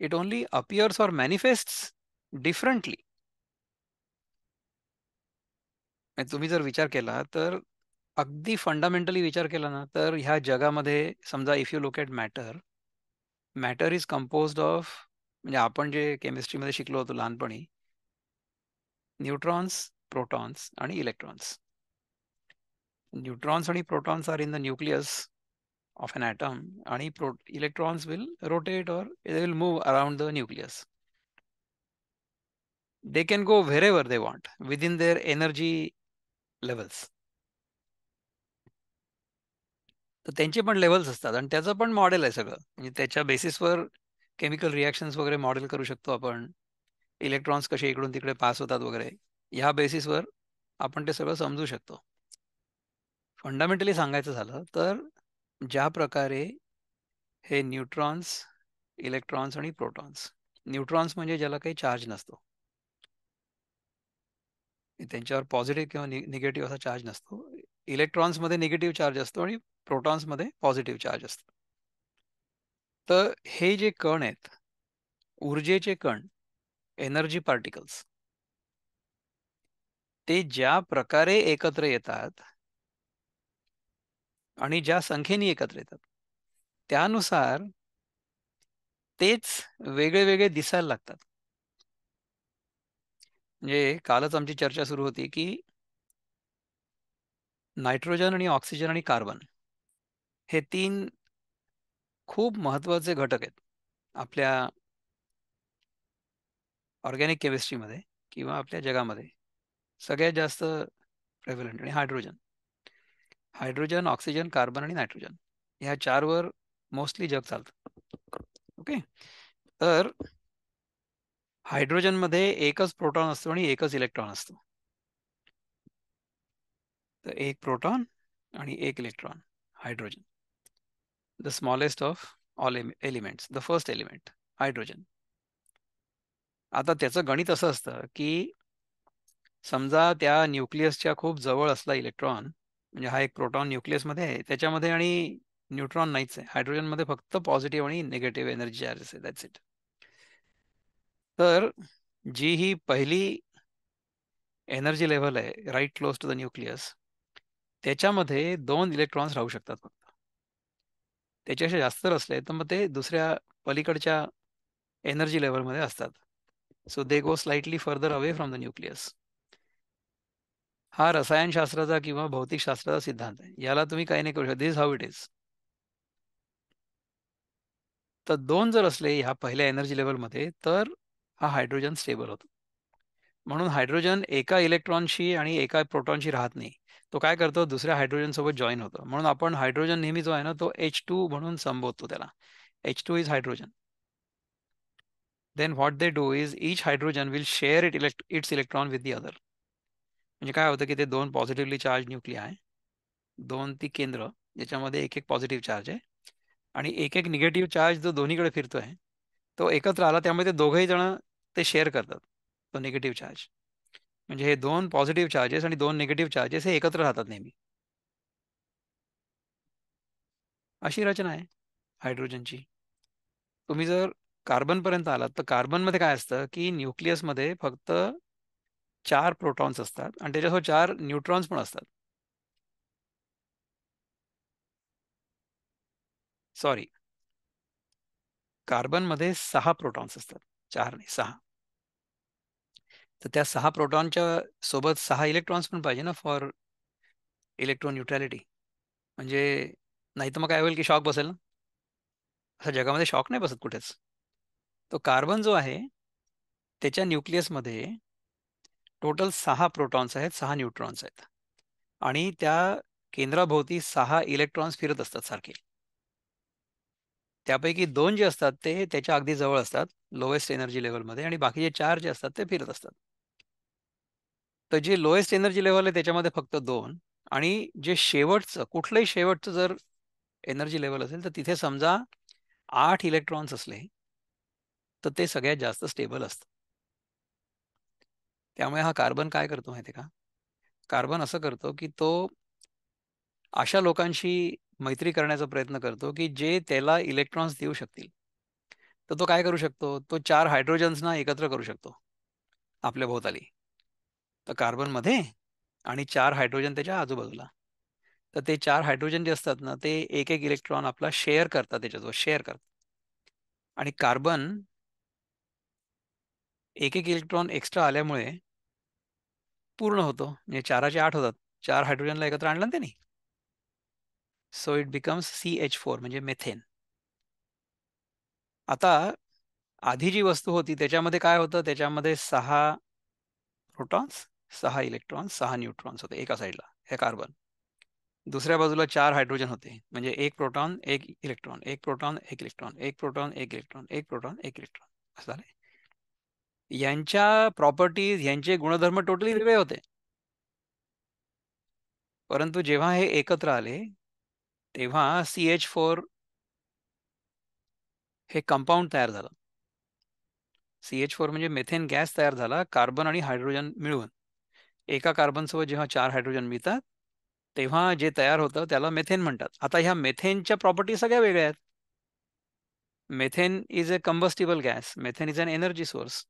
It only appears or manifests differently. तुम्ही जर विचार केला तर अगदी फंडामेंटली विचार केला ना, तर ह्या जगामध्ये समजा if you look at matter, matter is composed of, म्हणजे आपण जे केमिस्ट्रीमध्ये शिकलो होतो लहानपणी, न्यूट्रॉन्स, प्रोटॉन्स आणि इलेक्ट्रॉन्स. न्यूट्रॉन्स आणि protons are in the nucleus of an atom, आणि electrons will rotate or they will move around the nucleus. They can go wherever they want within their energy levels. तर त्यांचे पण levels असतात आणि त्याचं पण model आहे सगळं. म्हणजे त्याच्या बेसिसवर केमिकल रिॲक्शन्स वगैरे मॉडेल करू शकतो आपण. इलेक्ट्रॉन्स कसे इकडून तिकडे पास होतात वगैरे, ह्या बेसिसवर आपण ते सगळं समजू शकतो. फंडामेंटली सांगायचं झालं तर ज्या प्रकारे हे न्यूट्रॉन्स, इलेक्ट्रॉन्स आणि प्रोटॉन्स, न्यूट्रॉन्स म्हणजे ज्याला काही चार्ज नसतो, त्यांच्यावर पॉझिटिव्ह किंवा निगेटिव्ह असा चार्ज नसतो. इलेक्ट्रॉन्समध्ये निगेटिव्ह चार्ज असतो आणि प्रोटॉन्समध्ये पॉझिटिव्ह चार्ज असतो. तर हे जे कण आहेत, ऊर्जेचे कण, एनर्जी पार्टिकल्स, ते ज्या प्रकारे एकत्र येतात आणि ज्या संख्येने एकत्र येतात, त्यानुसार तेच वेगळे वेगळे दिसायला लागतात. म्हणजे कालच आमची चर्चा सुरू होती की नायट्रोजन आणि ऑक्सिजन आणि कार्बन हे तीन खूप महत्वाचे घटक आहेत आपल्या ऑर्गॅनिक केमिस्ट्रीमध्ये किंवा आपल्या जगामध्ये. सगळ्यात जास्त प्रेव्हलंट आणि हायड्रोजन. हायड्रोजन, ऑक्सिजन, कार्बन आणि नायट्रोजन, ह्या चारवर मोस्टली जग चालतं. ओके. तर हायड्रोजनमध्ये एकच प्रोटॉन असतो आणि एकच इलेक्ट्रॉन असतो. तर एक प्रोटॉन आणि एक electron, hydrogen. The smallest of all elements, the first element hydrogen. आता त्याचं गणित असं असतं की समजा त्या न्यूक्लियसच्या खूप जवळ असला इलेक्ट्रॉन, म्हणजे हा एक प्रोटॉन न्यूक्लियसमध्ये आहे त्याच्यामध्ये, आणि न्यूट्रॉन नाहीच आहे. हायड्रोजनमध्ये फक्त पॉझिटिव्ह आणि निगेटिव्ह एनर्जी चार्जेस आहे, दॅट्स इट. तर जी ही पहिली एनर्जी लेव्हल आहे right close to the nucleus, त्याच्यामध्ये 2 इलेक्ट्रॉन्स राहू शकतात फक्त. त्याच्यापेक्षा जास्त जर असले तर मग ते दुसऱ्या पलीकडच्या एनर्जी लेव्हलमध्ये असतात. So they go slightly further away from the nucleus. हा रसायनशास्त्राचा किंवा भौतिकशास्त्राचा सिद्धांत आहे. याला तुम्ही काही नाही करू शकत. This how it is. तर 2 जर असले ह्या पहिल्या एनर्जी लेव्हलमध्ये तर हा हायड्रोजन स्टेबल होतो. म्हणून हायड्रोजन एका इलेक्ट्रॉनशी आणि एका प्रोटॉनशी राहत नाही. तो काय करतो, दुसऱ्या हायड्रोजन सोबत जॉईन होतो. म्हणून आपण हायड्रोजन नेहमी जो आहे ना तो H2 म्हणून संबोधतो त्याला. H2 is hydrogen. Then what they do is each hydrogen will share its electron with the other. म्हणजे काय होतं की ते 2 पॉझिटिव्हली चार्ज न्यूक्लिया आहे, 2 ती केंद्र ज्याच्यामध्ये एक एक पॉझिटिव्ह चार्ज आहे, आणि एक एक निगेटिव्ह चार्ज जो दोन्हीकडे फिरतोय तो एकत्र आला, त्यामुळे ते दोघंही जण ते शेअर करतात तो निगेटिव्ह चार्ज. म्हणजे हे 2 पॉझिटिव्ह चार्जेस आणि 2 निगेटिव्ह चार्जेस हे एकत्र राहतात नेहमी. अशी रचना आहे हायड्रोजनची. तुम्ही जर कार्बनपर्यंत आलात तर कार्बनमध्ये काय असतं की न्यूक्लियसमध्ये फक्त 4 प्रोटॉन्स असतात आणि त्याच्यासोबत 4 न्यूट्रॉन्स पण असतात. सॉरी, कार्बनमध्ये 6 प्रोटॉन्स असतात, 4 नाही 6. तर त्या 6 प्रोटॉनच्या सोबत 6 इलेक्ट्रॉन्स पण पाहिजे ना फॉर इलेक्ट्रॉन न्यूट्रॅलिटी. म्हणजे नाही तर मग काय होईल की शॉक बसेल ना. असं जगामध्ये शॉक नाही बसत कुठेच. तो कार्बन जो आहे त्याच्या न्यूक्लियसमध्ये टोटल 6 प्रोटॉन्स आहेत, 6 न्यूट्रॉन्स आहेत, आणि त्या केंद्राभोवती 6 इलेक्ट्रॉन्स फिरत असतात सारखे. त्यापैकी 2 जे असतात ते त्याच्या अगदी जवळ असतात लोएस्ट एनर्जी लेव्हलमध्ये, आणि बाकीचे 4 जे असतात ते फिरत असतात. तर जे लोएस्ट एनर्जी लेव्हल आहे त्याच्यामध्ये फक्त 2, आणि जे शेवटचं कुठलंही शेवटचं जर एनर्जी लेव्हल असेल तर तिथे समजा 8 इलेक्ट्रॉन्स असले तर ते सगळ्यात जास्त स्टेबल असतं. त्यामुळे हा कार्बन काय करतो माहिती आहे का? कार्बन असं करतो की तो अशा लोकांशी मैत्री करण्याचा प्रयत्न करतो की जे त्याला इलेक्ट्रॉन्स देऊ शकतील. तर तो काय करू शकतो, तो 4 हायड्रोजन्सना एकत्र करू शकतो आपल्या भोवताली. तर कार्बनमध्ये आणि 4 हायड्रोजन त्याच्या आजूबाजूला. तर ते 4 हायड्रोजन जे असतात ना ते एक एक इलेक्ट्रॉन आपला शेअर करतात, त्याच्याजवळ शेअर करतात. आणि कार्बन एक एक इलेक्ट्रॉन एक्स्ट्रा आल्यामुळे पूर्ण होतो, म्हणजे 4चे 8 होतात. 4 हायड्रोजनला एकत्र आणलं ना त्यांनी, सो इट बिकम्स CH4 म्हणजे मेथेन. आता आधी जी वस्तू होती त्याच्यामध्ये काय होतं, त्याच्यामध्ये 6 प्रोटॉन्स, 6 इलेक्ट्रॉन्स, 6 न्यूट्रॉन्स होते एका साईडला हे कार्बन. दुसऱ्या बाजूला 4 हायड्रोजन होते, म्हणजे एक प्रोटॉन एक इलेक्ट्रॉन, एक प्रोटॉन एक इलेक्ट्रॉन, एक प्रोटॉन एक इलेक्ट्रॉन, एक प्रोटॉन एक इलेक्ट्रॉन, असं झालंय. यांच्या प्रॉपर्टीज, यांचे गुणधर्म टोटली वेगळे होते. परंतु जेव्हा हे एकत्र आले तेव्हा CH4 हे कंपाऊंड तयार झालं. CH4 म्हणजे मेथेन गॅस तयार झाला, कार्बन आणि हायड्रोजन मिळून. एका कार्बनसोबत जेव्हा 4 हायड्रोजन मिळतात तेव्हा जे तयार होतं त्याला मेथेन म्हणतात. आता ह्या मेथेनच्या प्रॉपर्टी सगळ्या वेगळ्या आहेत. Methane is a combustible gas, methane is an energy source.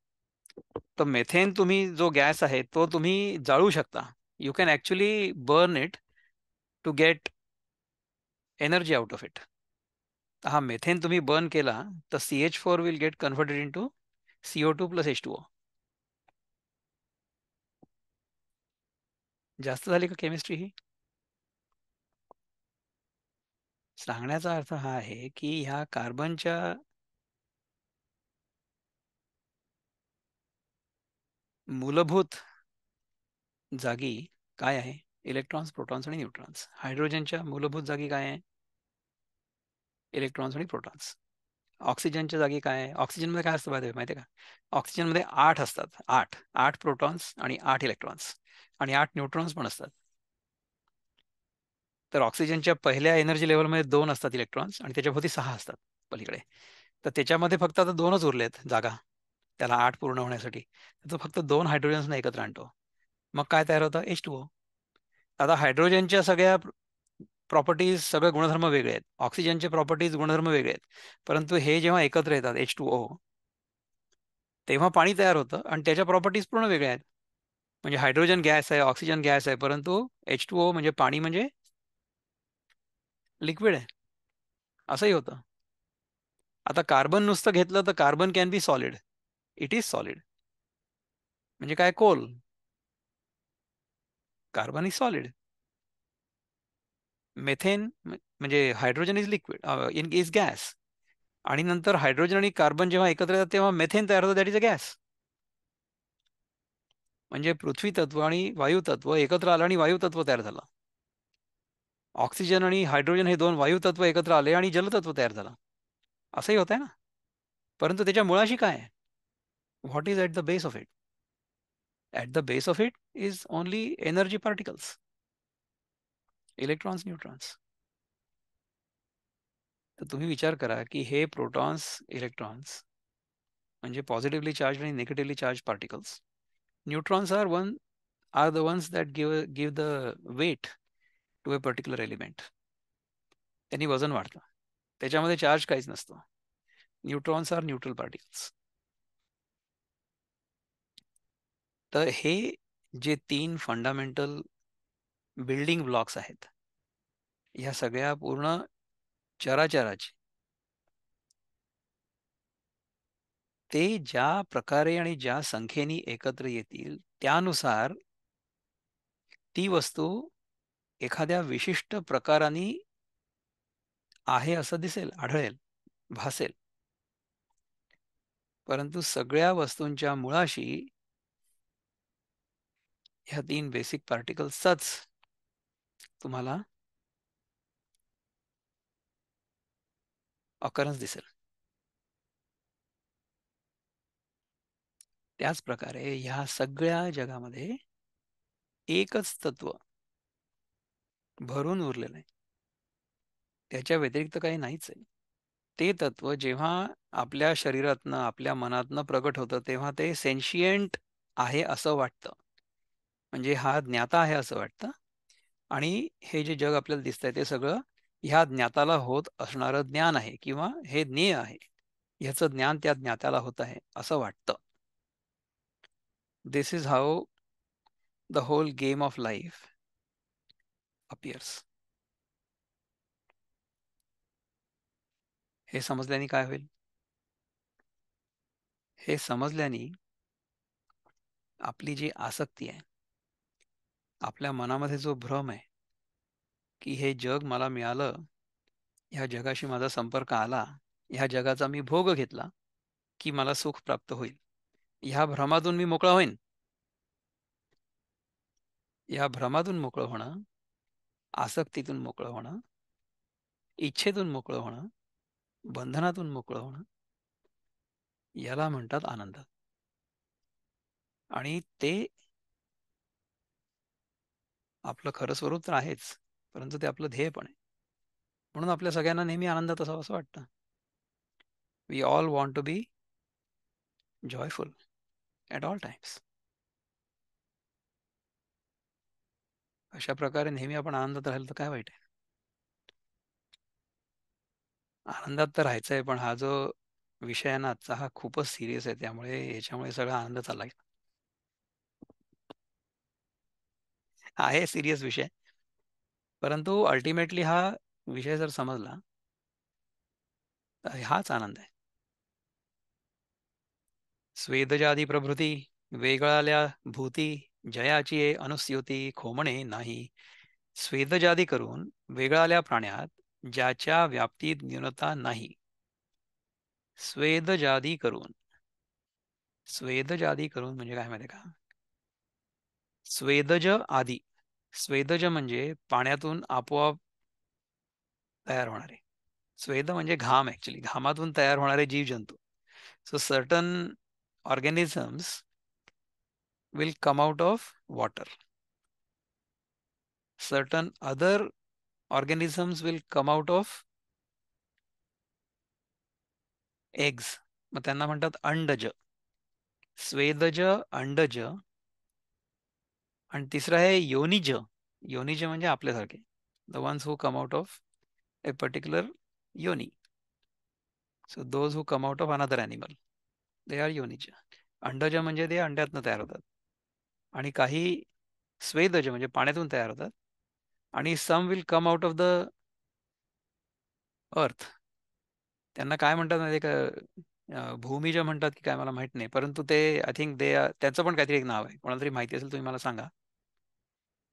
तर मेथेन तुम्ही जो गॅस आहे तो तुम्ही जाळू शकता. You can actually burn it to get energy out of it. हा मेथेन तुम्ही बर्न केला तर CH4 will get converted into CO2 plus H2O. जास्त झाली का केमिस्ट्री ही? सांगण्याचा अर्थ हा आहे की ह्या कार्बनच्या मूलभूत जागी काय आहे? इलेक्ट्रॉन्स, प्रोटॉन्स आणि न्यूट्रॉन्स. हायड्रोजनच्या मूलभूत जागी काय आहे? इलेक्ट्रॉन्स आणि प्रोटॉन्स. ऑक्सिजनच्या जागी काय आहे? ऑक्सिजनमध्ये काय असतं माहिती आहे का? ऑक्सिजनमध्ये 8 असतात, 8 प्रोटॉन्स आणि 8 इलेक्ट्रॉन्स आणि 8 न्यूट्रॉन्स पण असतात. तर ऑक्सिजनच्या पहिल्या एनर्जी लेवलमध्ये 2 असतात इलेक्ट्रॉन्स आणि त्याच्याभोवती 6 असतात पलीकडे. तर त्याच्यामध्ये फक्त आता 2च उरलेत जागा त्याला 8 पूर्ण होण्यासाठी. तर तो फक्त 2 हायड्रोजन्सना एकत्र आणतो. मग काय तयार होतं? H2O. आता हायड्रोजनच्या सगळ्या प्रॉपर्टीज, सगळे गुणधर्म वेगळे आहेत. ऑक्सिजनचे प्रॉपर्टीज, गुणधर्म वेगळे आहेत. परंतु हे जेव्हा एकत्र येतात H2O, तेव्हा पाणी तयार होतं आणि त्याच्या प्रॉपर्टीज पूर्ण वेगळ्या आहेत. म्हणजे हायड्रोजन गॅस आहे, ऑक्सिजन गॅस आहे, परंतु H2O म्हणजे पाणी म्हणजे लिक्विड आहे. असंही होतं. आता कार्बन नुसतं घेतलं तर carbon can be solid. It is solid. म्हणजे काय? Coal. Carbon is solid. Methane म्हणजे hydrogen is liquid, in is gas. आणि नंतर हायड्रोजन आणि कार्बन जेव्हा एकत्र येतात तेव्हा मेथेन तयार होतं, दॅट इज अ गॅस. म्हणजे पृथ्वी तत्व आणि वायू तत्व एकत्र आलं आणि वायू तत्व तयार झालं. ऑक्सिजन आणि हायड्रोजन हे 2 वायू तत्व एकत्र आले आणि जलतत्व तयार झालं. असंही होत आहे ना. परंतु त्याच्या मुळाशी काय आहे? What is at the base of it? At the base of it is only energy particles, electrons, neutrons. तर तुम्ही विचार करा की हे प्रोटॉन्स, इलेक्ट्रॉन्स म्हणजे पॉझिटिव्हली चार्ज आणि negatively charge particles. Neutrons are the ones that give the weight to a particular element. त्यांनी वजन वाढतं. त्याच्यामध्ये चार्ज काहीच नसतो. Neutrons are neutral particles. तर हे जे 3 फंडामेंटल बिल्डिंग ब्लॉक्स आहेत, ह्या सगळ्या पूर्ण चराचराचे, ते ज्या प्रकारे आणि ज्या संख्येने एकत्र येतील त्यानुसार ती वस्तू एखाद्या विशिष्ट प्रकाराने आहे असं दिसेल, आढळेल, भासेल. परंतु सगळ्या वस्तूंच्या मुळाशी ह्या 3 बेसिक पार्टिकल्सचाच तुम्हाला ऑकरन्स दिसेल. त्याच प्रकारे ह्या सगळ्या जगामध्ये एकच तत्व भरून उरलेलं आहे. त्याच्या व्यतिरिक्त काही नाहीच आहे. ते तत्व जेव्हा आपल्या शरीरातनं, आपल्या मनातनं प्रगट होतं, तेव्हा ते सेन्शियंट आहे असं वाटतं. म्हणजे हा ज्ञाता आहे असं वाटतं. आणि हे जे जग आपल्याला दिसतंय ते सगळं ह्या ज्ञाताला होत असणारं ज्ञान आहे किंवा हे ज्ञेय आहे. ह्याचं ज्ञान त्या ज्ञात्याला होत आहे असं वाटतं. This is how the whole game of life appears. हे समजल्याने काय होईल? हे समजल्याने आपली जी आसक्ती आहे, आपल्या मनामध्ये जो भ्रम आहे की हे जग मला मिळालं, ह्या जगाशी माझा संपर्क आला, ह्या जगाचा मी भोग घेतला की मला सुख प्राप्त होईल. ह्या भ्रमातून मी मोकळा होईन. या भ्रमातून मोकळं होणं, आसक्तीतून मोकळं होणं, इच्छेतून मोकळं होणं, बंधनातून मोकळं होणं, याला म्हणतात आनंद. आणि ते आपलं खरं स्वरूप तर आहेच, परंतु ते आपलं ध्येय पण आहे. म्हणून आपल्या सगळ्यांना नेहमी आनंदात असावं असं वाटतं. We all want to be joyful at all times. अशा प्रकारे नेहमी आपण आनंदात राहिलं तर काय वाईट आहे? आनंदात तर राहायचं आहे, पण हा जो विषय आहे ना आजचा, हा खूपच सिरियस आहे. त्यामुळे याच्यामुळे सगळा आनंद चाललाय. आहे सिरियस विषय. परंतु अल्टिमेटली हा विषय जर समजला, तर हाच आनंद आहे. स्वेदजादी प्रभृती वेगळाल्या भूती, जयाची अनुस्युती खोमणे नाही. स्वेदजादी करून वेगळाल्या प्राण्यात ज्याच्या व्याप्तीत न्यूनता नाही. स्वेदजादी करून, स्वेदजादी करून म्हणजे काय माहिती का? स्वेदज आदी. स्वेदज म्हणजे पाण्यातून आपोआप तयार होणारे. स्वेद म्हणजे घाम, ऍक्च्युली घामातून तयार होणारे जीवजंतू. So certain organisms will come out of water. Certain other organisms will come out of eggs. मग त्यांना म्हणतात अंडज. स्वेदज, अंडज, आणि तिसरं आहे योनिज. योनिज म्हणजे आपल्यासारखे, the ones who come out of a particular yoni. So those who come out of another animal, they are yonis. अंडज म्हणजे ते अंड्यातनं तयार होतात, आणि काही स्वेदज म्हणजे पाण्यातून तयार होतात, आणि some will come out of the earth. त्यांना काय म्हणतात माहिती का, भूमिज म्हणतात की काय मला माहित नाही, परंतु ते आय थिंक दे, त्याचं पण काहीतरी एक नाव आहे, कोणाला तरी माहिती असेल तुम्ही मला सांगा.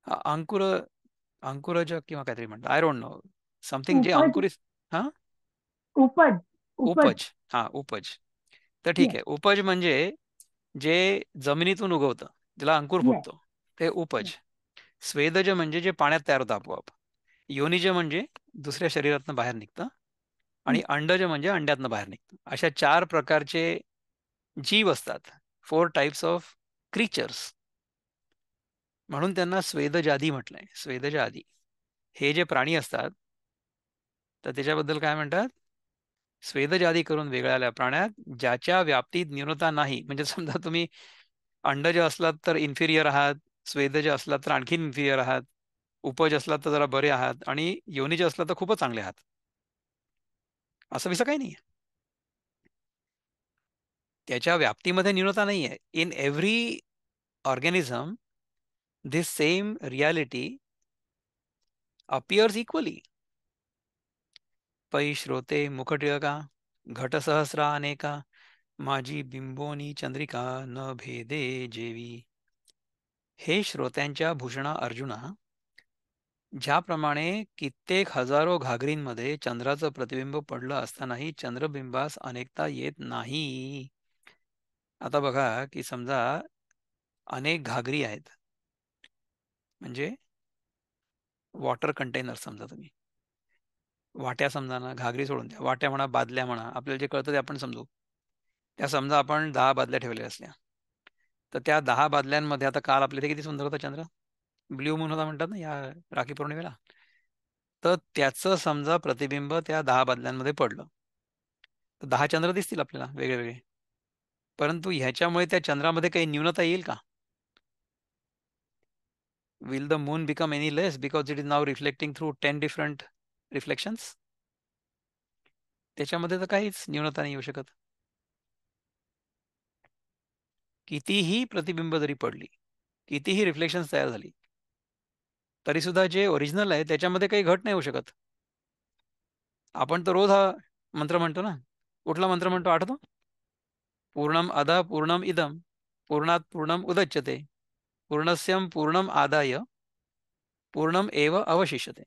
अंकुर, अंकुरज किंवा काहीतरी म्हणतात, आय डोंट नो, समथिंग जे उपज. अंकुरित. हा, उपज. उपज. उपज. हा, उपज. तर ठीक येस. आहे, उपज म्हणजे जे जमिनीतून उगवतं, ज्याला अंकुर येस. फुटतो, ते उपज. स्वेदज म्हणजे जे पाण्यात तयार होतं आपोआप. योनिज म्हणजे दुसऱ्या शरीरातनं बाहेर निघतं, आणि अंडज म्हणजे अंड्यातनं बाहेर निघतं. अशा 4 प्रकारचे जीव असतात, 4 टाइप्स ऑफ क्रिचर्स. म्हणून त्यांना स्वेदजादी म्हटलंय, स्वेदजादी. हे जे प्राणी असतात, तर त्याच्याबद्दल काय म्हणतात, स्वेदजादी करून वेगळ्या प्राण्यात ज्याच्या व्याप्तीत न्यूनता नाही. म्हणजे समजा तुम्ही अंडज असलात तर इन्फिरियर आहात, स्वेदज असलात तर आणखीन इन्फिरियर आहात, उपज असलात तर जरा बरे आहात, आणि योनिज असलात तर खूपच चांगले आहात. असं विसं काही नाही. त्याच्या व्याप्तीमध्ये न्यूनता नाही आहे. In every organism this same reality appears equally. पै श्रोते मुखटिळका, घटसहस्रा अनेका, माझी बिंबोनी चंद्रिका, न भेदे जेवी. हे श्रोत्यांच्या भूषणा अर्जुना, ज्याप्रमाणे कित्येक हजारो घागरींमध्ये चंद्राचं प्रतिबिंब पडलं असतानाही चंद्रबिंबास अनेकता येत नाही. आता बघा की समजा अनेक घागरी आहेत, म्हणजे वॉटर कंटेनर समजा तुम्ही, वाट्या समजा ना, घागरी सोडून द्या, वाट्या म्हणा, बादल्या म्हणा, आपल्याला जे कळतं ते आपण समजू. त्या समजा आपण 10 बादल्या ठेवल्या असल्या, तर त्या 10 बादल्यांमध्ये, आता काल आपल्या इथे किती सुंदर होता चंद्र, ब्ल्यू मून होता म्हणतात ना या राखी पौर्णिमेला, तर त्याचं समजा प्रतिबिंब त्या 10 बादल्यांमध्ये पडलं, तर 10 चंद्र दिसतील आपल्याला वेगळे वेगळे. परंतु ह्याच्यामुळे त्या चंद्रामध्ये काही न्यूनता येईल का? Will the moon become any less because it is now reflecting through 10 different reflections? त्याच्यामध्ये तर काहीच न्यूनता नाही येऊ शकत. कितीही प्रतिबिंब जरी पडली, कितीही रिफ्लेक्शन्स तयार झाली, तरी सुद्धा जे ओरिजिनल आहे त्याच्यामध्ये काही घट नाही होऊ शकत. आपण तर रोज हा मंत्र म्हणतो ना. कुठला मंत्र म्हणतो आठवतो? पूर्णम अदा पूर्णम इदम पूर्णात पूर्णम उदच्यते पूर्णस्यम पूर्णम आदाय पूर्णम एव अवशिष्यते.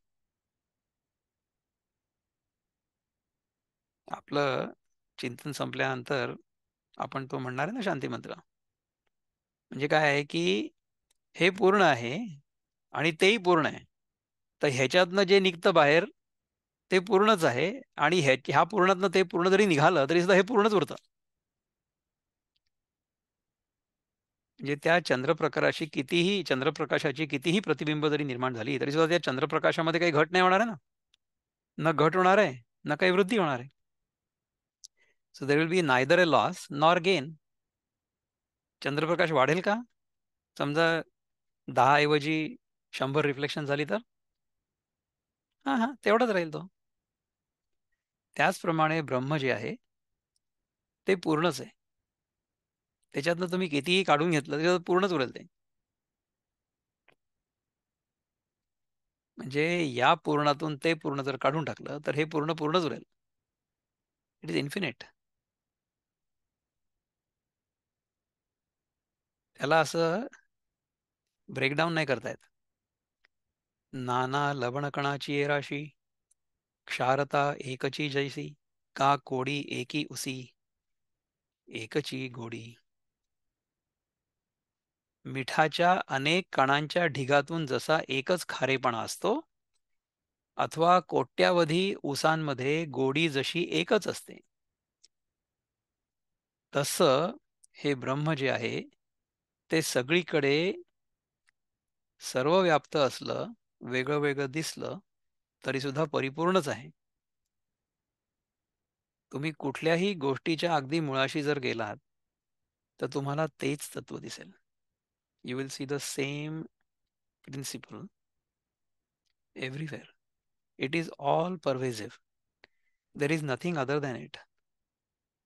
आपलं चिंतन संपल्यानंतर आपण तो म्हणणार आहे ना शांती मंत्र. म्हणजे काय आहे की हे पूर्ण आहे आणि तेही पूर्ण आहे. तर ह्याच्यातनं जे निघतं बाहेर ते पूर्णच आहे, आणि ह्या पूर्णातनं ते पूर्ण जरी निघालं तरी सुद्धा हे पूर्णच उरतं. म्हणजे त्या चंद्रप्रकाशाची कितीही प्रतिबिंब जरी निर्माण झाली तरी सुद्धा त्या चंद्रप्रकाशामध्ये काही घट नाही होणार आहे ना. न घट होणार आहे, न काही वृद्धी होणार आहे. So there will be neither A loss nor gain. Chandraprakash वाढेल का? समजा 10 ऐवजी 100 रिफ्लेक्शन झाली तर हा हा तेवढाच राहील तो. त्याचप्रमाणे ब्रह्म जे आहे ते पूर्णच आहे. त्याच्यातनं तुम्ही कितीही काढून घेतलं तरी पूर्णच उरेल ते. म्हणजे या पूर्णातून ते पूर्ण जर काढून टाकलं तर हे पूर्ण पूर्णच उरेल. It is infinite. त्याला असं ब्रेकडाऊन नाही करता येत. नाना लवणकणाची ये राशी, क्षारता एकची जैसी, का कोडी एकी उसी, एकची गोडी. मिठाच्या अनेक कणांच्या ढिगातून जसा एकच खारेपणा असतो, अथवा कोट्यावधी ऊसांमध्ये गोडी जशी एकच असते, तसं हे ब्रह्म जे आहे ते सगळीकडे सर्वव्याप्त असलं, वेगळं वेगळं दिसलं, तरी सुद्धा परिपूर्णच आहे. तुम्ही कुठल्याही गोष्टीच्या अगदी मुळाशी जर गेलात, तर तुम्हाला तेच तत्व दिसेल. You will see the same principle everywhere. It is all pervasive. There is nothing other than it.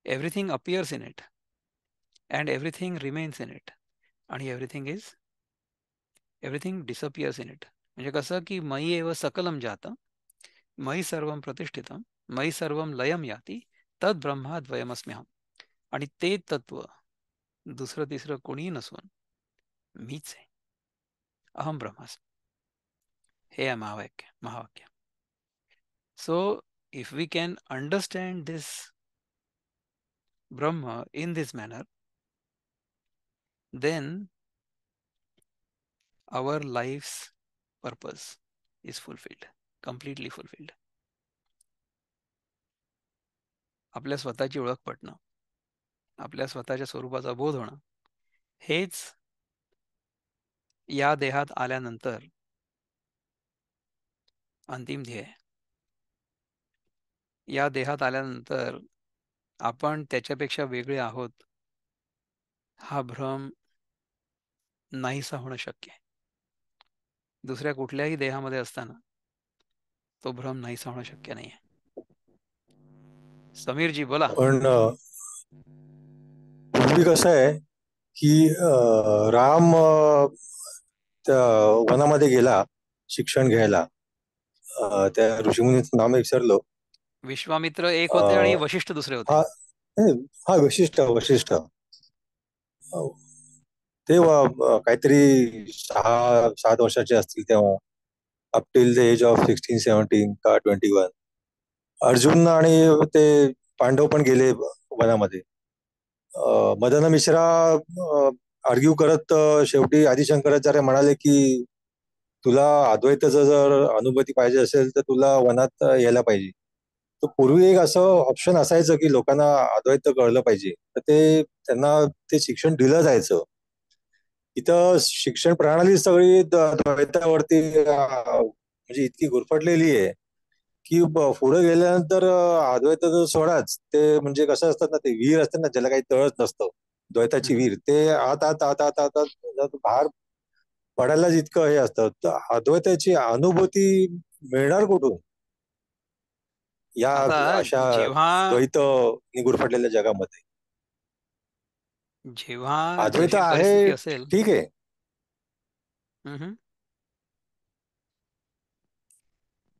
Everything appears in it and everything remains in it. आणि एव्हरीथिंग डिसअपिअर्स इन इट. म्हणजे कसं की मयी एव सकलम जातं, मयी सर्वम प्रतिष्ठितम, मयी सर्वम लयम याती, तद ब्रह्माद्वयमस्म्यहम. आणि ते तत्व दुसरं तिसरं कोणीही नसून मीच आहे. अहम ब्रह्मास्मी. हे आहे महावाक्य. So if we can understand this Brahma in this manner, then our life's purpose is fulfilled, completely fulfilled. आपल्या स्वतःची ओळख पटणं, आपल्या स्वतःच्या स्वरूपाचा बोध होणं, हेच या देहात आल्यानंतर अंतिम ध्येय. या देहात आल्यानंतर आपण त्याच्यापेक्षा वेगळे आहोत हा भ्रम नाहीसा होणं शक्य आहे. दुसऱ्या कुठल्याही देहामध्ये असताना तो भ्रम नाहीसा होणं शक्य नाही आहे. समीरजी बोला. पण पूर्वी कसं आहे की राम त्या वनामध्ये गेला शिक्षण घ्यायला. त्या ऋषीमुनीचं नाव मी विसरलो. विश्वामित्र एक होते आणि अं, वशिष्ठ दुसरे होते. हा नाही, हा वशिष्ठ ते काहीतरी 6-7 वर्षाचे असतील तेव्हा, up till the age of 16-17 का 21. अर्जुन आणि ते पांडव पण गेले वनामध्ये. मदन मिश्रा आर्ग्यू करत शेवटी आदिशंकराचार्य म्हणाले की तुला अद्वैताचं जर अनुभूती पाहिजे असेल तर तुला वनात यायला पाहिजे. तर पूर्वी एक असं ऑप्शन असायचं की लोकांना अद्वैत कळलं पाहिजे, तर ते त्यांना ते शिक्षण दिलं जायचं. इथं शिक्षण प्रणाली सगळी द्वैतावरती म्हणजे इतकी गुरफटलेली आहे की पुढे गेल्यानंतर अद्वैत सोडाच. ते म्हणजे कसं असतात ना, ते विहीर असते ना ज्याला काही तळच नसतं, द्वैताची हम्म. विहीर, ते आत आत आत आत आत आत बाहेर पडायलाच इतकं हे असतं. तर अद्वैताची अनुभूती मिळणार कुठून या आता अशा जेव्हा द्वैत गुरफटलेल्या जगामध्ये? जेव्हा अद्वैत जशी परिस्थिती आहे असेल. ठीक आहे, हम्म.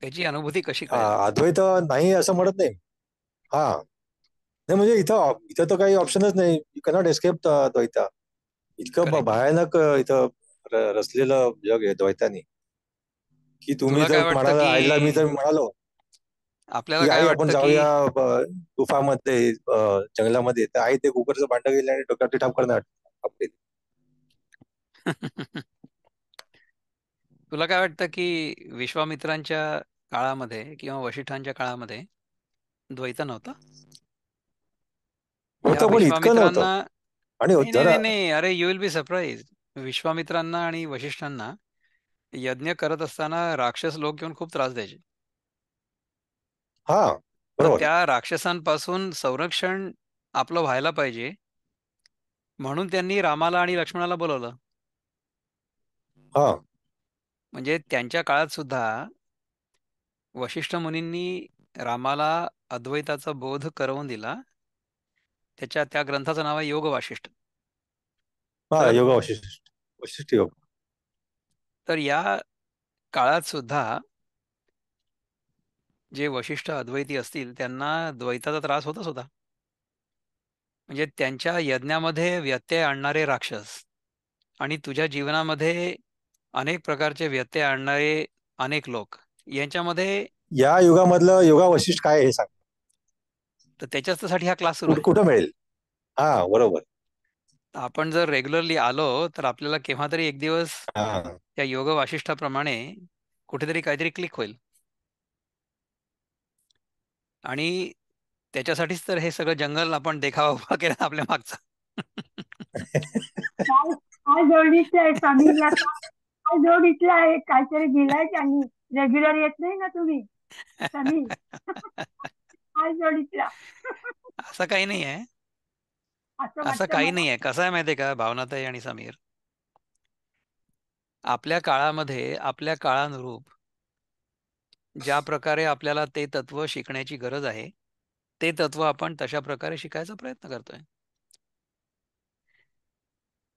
त्याची अनुभूती कशी कळेल? अद्वैत नाही असं म्हणत नाही. हा नाही म्हणजे इथं इथं तर काही ऑप्शनच नाही. You cannot escape Dvaita. इतकं करेक्ट. भयानक इथं रचलेलं जग आहे द्वैताने की तुम्ही तुला जर काय वाटतं म्हणाला, की आईला मी जर म्हणालो आपल्याला की काय आई आपण वाटतं की जाऊया गुफामध्ये जंगलामध्ये, तर आई ते कुकरचं भांडं गेले आणि डोक्यावरती ठाप करणार आपले. तुला काय वाटतं की विश्वामित्रांच्या काळामध्ये किंवा वशिष्ठांच्या काळामध्ये द्वैत नव्हतं? या होतं पण इतकं नव्हतं. विश्वामित्रांना आणि नाही नाही जरा नाही नाही, अरे यू विल बी सरप्राईज. विश्वामित्रांना आणि वशिष्ठांना यज्ञ करत असताना राक्षस लोक येऊन खूप त्रास द्यायचे. हा तर बरोबर. त्या राक्षसांपासून संरक्षण आपलं व्हायला पाहिजे म्हणून त्यांनी रामाला आणि लक्ष्मणाला बोलवलं. हा म्हणजे त्यांच्या काळात सुद्धा वशिष्ठ मुनींनी रामाला अद्वैताचा बोध करवून दिला. त्या ग्रंथाचं नाव आहे योग वाशिष्ठ. हा तर योगा वशिष्ठ वशिष्ठ योग. तर या काळात सुद्धा जे वशिष्ठ अद्वैती असतील त्यांना द्वैताचा त्रास होतच होता. म्हणजे त्यांच्या यज्ञामध्ये व्यत्यय आणणारे राक्षस आणि तुझ्या जीवनामध्ये अनेक प्रकारचे व्यत्यय आणणारे अनेक लोक यांच्यामध्ये. या युगामधलं योगा वशिष्ठ काय आहे हे सांग. तर त्याच्यासाठी हा क्लास सुरू आहे. कुठं मिळेल? हा बरोबर. आपण जर रेग्युलरली आलो तर आपल्याला केव्हा तरी एक दिवस हा त्या योग वाशिष्ठाप्रमाणे कुठेतरी काहीतरी क्लिक होईल. आणि त्याच्यासाठीच तर हे सगळं जंगल आपण देखावा उभा केला आपल्या मागचा. काय काय जोडीचं आहे समीरला? काय जोडीचं आहे? काहीतरी दिलंय त्यांनी. रेग्युलर येत नाही ना तुम्ही सनी आज जोडीतला असं काही नाही आहे. असं असं वाटतं काही मला. नाही आहे. कसं आहे माहितीये का भावनाताई आणि समीर, आपल्या काळामध्ये आपल्या काळानुरूप ज्या प्रकारे आपल्याला ते तत्व शिकण्याची गरज आहे, ते तत्व आपण तशा प्रकारे शिकायचा प्रयत्न करतोय.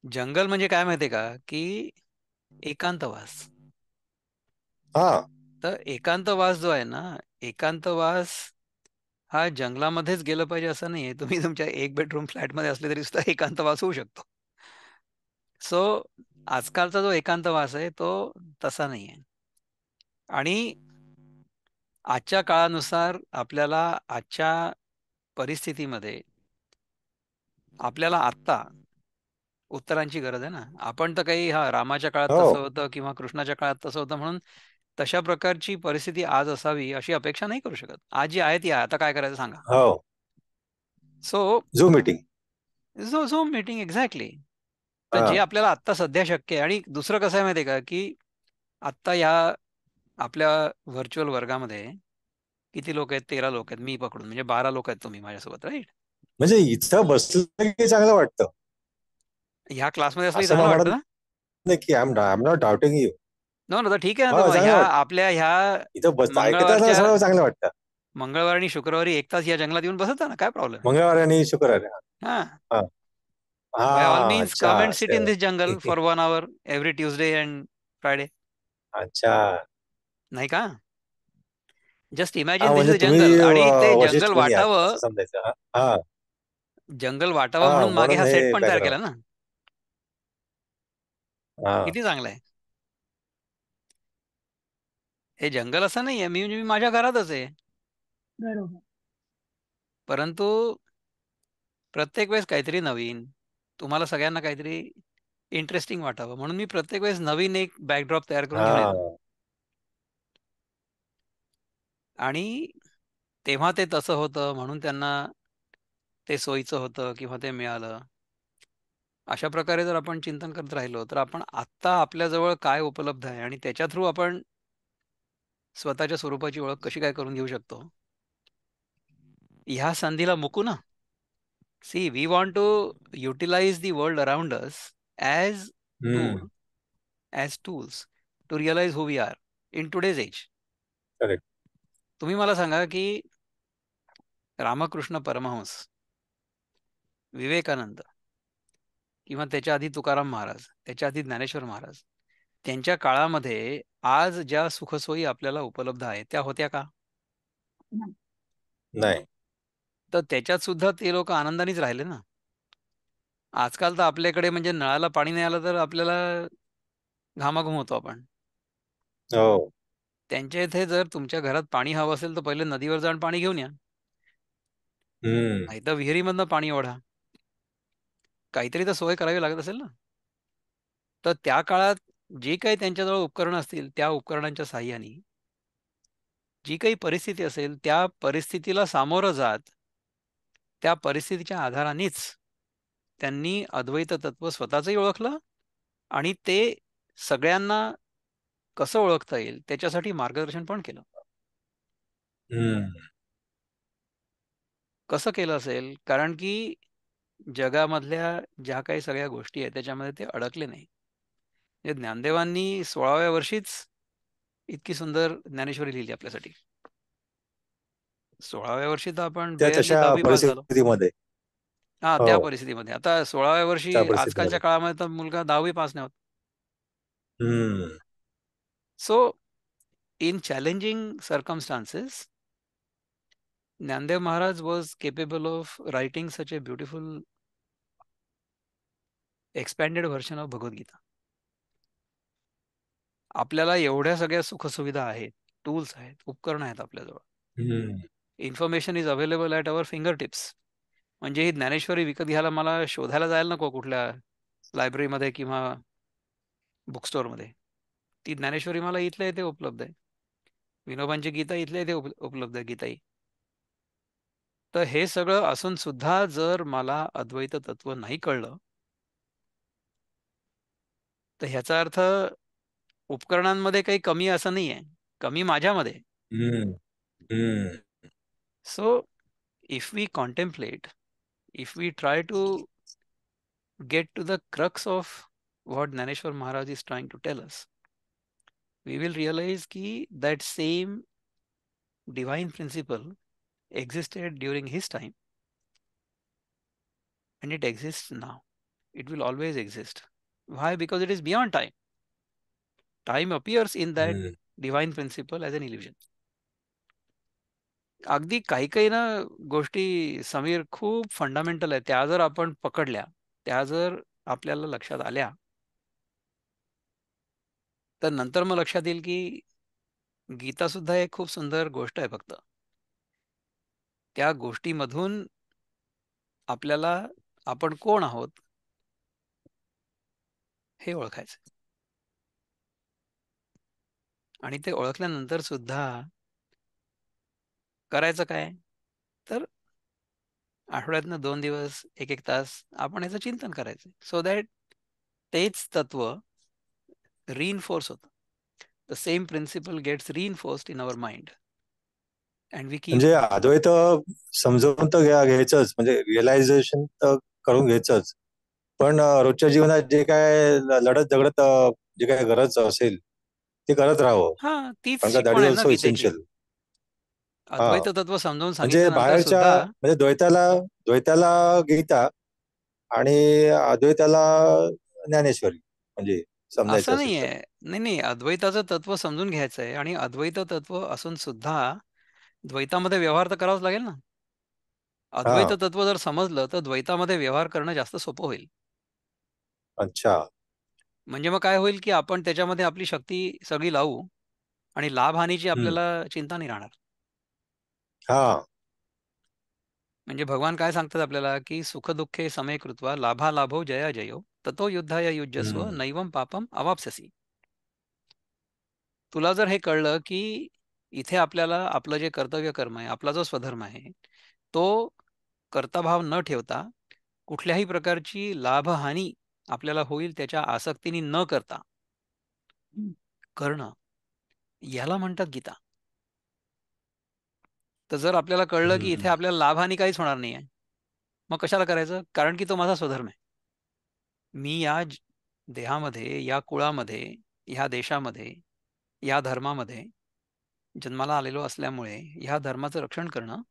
जंगल म्हणजे काय माहितीये का, की एकांतवास. हा. तर एकांतवास जो आहे ना, एकांतवास हा जंगलामध्येच गेलं पाहिजे असं नाहीये. तुम्ही तुमच्या एक बेडरूम फ्लॅटमध्ये असले तरी सुद्धा एकांतवास होऊ शकतो. सो आजकालचा जो एकांतवास आहे तो तसा नाहीये. आणि आजच्या काळानुसार आपल्याला आजच्या परिस्थितीमध्ये आपल्याला आत्ता उत्तरांची गरज आहे ना. आपण तर काही रामाच्या काळात हो. तसं होतं किंवा कृष्णाच्या काळात तसं होतं म्हणून तशा प्रकारची परिस्थिती आज असावी अशी अपेक्षा नाही करू शकत. आज जी आहे ती आहे. आता काय करायचं सांगा. हो. So zoom meeting. Zoom meeting exactly. तर हा. जे आपल्याला आत्ता सध्या शक्य आहे आणि दुसरं कसं आहे माहिती आहे का, की आत्ता ह्या आपल्या व्हर्च्युअल वर्गामध्ये किती लोक आहेत? 13 लोक आहेत मी पकडून, म्हणजे 12 लोक आहेत तुम्ही माझ्यासोबत, राईट? म्हणजे इथं बसलं की चांगलं वाटतं. ह्या क्लासमध्ये असलं की असं चांगलं मला म्हणत वाटतं ना? नाही की I am not doubting you. No ना, तर ठीक आहे ना. तर हो, मग चांगलं ह्या वाटतं. आपल्या ह्या इथं बस ऐकत असताना मंगळवारच्या सगळं चांगलं वाटतं. मंगळवार आणि शुक्रवारी 1 तास या जंगलात येऊन बसत जा ना, काय प्रॉब्लेम आहे? मंगळवारी आणि शुक्रवारी. हा. हा. बाय ऑल हा. मीन्स अच्छा. कम अँड सिट इन असं. This jungle for 1 hour every Tuesday and Friday. अच्छा. नाही का? जस्ट हा, इमॅजिन दिस म्हणजे इज तुम्ही जंगल आणि ते वशिष्ठ जंगल मुनी आहात वाटावं. असं समजायचं. हा. हा. जंगल वाटावं हा, म्हणून मागे म्हणून हा सेट हे पण तयार केला बॅकग्राऊंड. ना. हा. किती चांगलं आहे. हे जंगल असं नाहीये, म्हणजे मी माझ्या घरातच आहे. बरोबर. परंतु प्रत्येक वेळेस काहीतरी नवीन, तुम्हाला सगळ्यांना काहीतरी इंटरेस्टिंग वाटावं म्हणून मी प्रत्येक वेळेस नवीन एक बॅकड्रॉप तयार करून घेऊन येतो. हा. आणि तेव्हा ते तसं होतं म्हणून त्यांना ते सोयीचं होतं किंवा ते मिळालं. अशा प्रकारे जर आपण चिंतन करत राहिलो, तर आपण आत्ता आपल्याजवळ काय उपलब्ध आहे आणि त्याच्या थ्रू आपण स्वतःच्या स्वरूपाची ओळख कशी काय करून घेऊ शकतो, ह्या संधीला मुकू ना. See, we want to utilize the world around us as hmm. Tool as tools to realize who we are in today's age. Correct. तुम्ही मला सांगा की रामकृष्ण परमहंस, विवेकानंद किंवा त्याच्या आधी तुकाराम महाराज, त्याच्या आधी ज्ञानेश्वर महाराज, त्यांच्या काळामध्ये आज ज्या सुखसोयी आपल्याला उपलब्ध आहेत त्या होत्या का? नाही. नाही. तर त्याच्यात सुद्धा ते लोक आनंदानेच राहिले ना. आजकाल तर आपल्याकडे म्हणजे नळाला पाणी नाही आलं तर आपल्याला घामाघूम होतो आपण. हो. त्यांच्या इथे जर तुमच्या घरात पाणी हवं असेल तर पहिले नदीवर जाऊन पाणी घेऊन या, हम्म. नाही तर विहिरीमधनं पाणी ओढा. काहीतरी तर सोय करावी लागत असेल ना. तर त्या काळात जे काही त्यांच्याजवळ उपकरणं असतील त्या उपकरणांच्या साहाय्याने जी काही परिस्थिती असेल त्या परिस्थितीला सामोरं जात त्या परिस्थितीच्या आधारानेच त्यांनी अद्वैत तत्व स्वतःचंही ओळखलं आणि ते सगळ्यांना कसं ओळखता येईल त्याच्यासाठी मार्गदर्शन पण केलं. हम्म. कसं केलं असेल? कारण की जगामधल्या ज्या काही सगळ्या गोष्टी आहेत त्याच्यामध्ये ते अडकले नाही. म्हणजे ज्ञानदेवांनी 16व्या वर्षीच इतकी सुंदर ज्ञानेश्वरी लिहिली आपल्यासाठी. 16व्या वर्षी तर आपण त्या बेअरली तशा 10वी पास झालो. परिस्थितीमध्ये. हां, त्या हो. परिस्थितीमध्ये. आता 16व्या त्या वर्षी आजकालच्या परिस्थितीमध्ये. काळामध्ये तर मुलगा 10वी पास नाही होत. Hmm. So in challenging circumstances Dnyandev Maharaj was capable of writing such a beautiful expanded version of Bhagavadgita. आपल्याला एवढ्या सगळ्या सुखसुविधा आहेत, टूल्स आहेत, उपकरणं आहेत आपल्याजवळ. हम्म. Information is available at our finger tips. म्हणजे ही ज्ञानेश्वरी विकत घ्यायला मला शोधायला जायला नको कुठल्या लायब्ररीमध्ये किंवा बुक स्टोअरमध्ये. ती ज्ञानेश्वरी मला इथल्या इथे उपलब्ध आहे. विनोबांची गीता इथल्या इथे उपलब्ध आहे, गीताई. तर हे सगळं असून सुद्धा जर मला अद्वैत तत्व नाही कळलं, तर ह्याचा अर्थ उपकरणांमध्ये काही कमी असं नाही आहे. कमी माझ्यामध्ये. हम्म. हम्म. So if we contemplate, if we try to get to the crux of what Naneshwar Maharaj is trying to tell us, we will realize ki that same divine principle existed during his time and it exists now. It will always exist. Why? Because it is beyond time. Time appears in that हम्म. divine principle as an illusion. अगदी काही काही ना गोष्टी समीर खूप fundamental आहेत. त्या जर आपण पकडल्या, त्या जर आपल्याला लक्षात आल्या, तर नंतर मग लक्षात येईल की गीता सुद्धा एक खूप सुंदर गोष्ट आहे. फक्त त्या गोष्टीमधून आपल्याला आपण कोण आहोत हे ओळखायचं. आणि ते ओळखल्यानंतर सुद्धा करायचं काय? तर आठवड्यातनं 2 दिवस, 1-1 तास आपण याचं चिंतन करायचं. सो दॅट तेच तत्व रिइन्फोर्स होतं. The same principle gets reinforced in our mind and we keep म्हणजे अद्वैत समजून तर घ्यायचंच, म्हणजे रिअलायझेशन तर करून घ्यायचंच. पण रोजच्या जीवनात जे काय लढत झगडत जे काय गरज असेल ते करत राहावं. हां, तीच कारण का दॅट शिकवण इज आहे ना ऑल्सो गीतेची. इसेन्शियल. हा, अद्वैत तत्व समजावून म्हणजे सांगितल्यानंतर बाहेरच्या सुद्धा म्हणजे द्वैताला गीता आणि अद्वैताला ज्ञानेश्वरी म्हणजे समजायचं असं असेल तर. नाहीये. नाही, नाही. अद्वैताचं तत्व समजून घ्यायचं आहे आणि अद्वैत तत्व असून सुद्धा द्वैतामध्ये व्यवहार तर करावाच लागेल ना. हा. अद्वैत तत्व जर समजलं, तर द्वैतामध्ये व्यवहार करणं जास्त सोपं होईल. अच्छा. म्हणजे मग काय होईल, की आपण त्याच्यामध्ये आपली शक्ती सगळी लावू आणि लाभ-हानीची हम्म. आपल्याला चिंता नाही राहणार. हा. म्हणजे भगवान काय सांगतात आपल्याला, की "सुख-दुःखे समे कृत्वा लाभालाभो जयाजयो ततो युद्धाय युज्यस्व हम्म. नैवं पापम अवाप्स्यसि." तुला जर हे कळलं, की इथे आपल्याला आपलं जे कर्तव्य कर्म आहे, आपला जो स्वधर्म आहे, तो कर्ताभाव न ठेवता कुठल्याही प्रकारची लाभ-हानी आपल्याला होईल त्याच्या आसक्तीने न करता करणं, याला म्हणतात गीता. तर जर आपल्याला कळलं, की इथे हम्म. आपल्याला लाभ-हानी काहीच होणार नाहीये, मग कशाला करायचं? कारण की तो माझा स्वधर्म आहे. मी या देहामध्ये, या कुळामध्ये, ह्या देशामध्ये, या धर्मामध्ये जन्माला आलेलो असल्यामुळे ह्या धर्माचं रक्षण करणं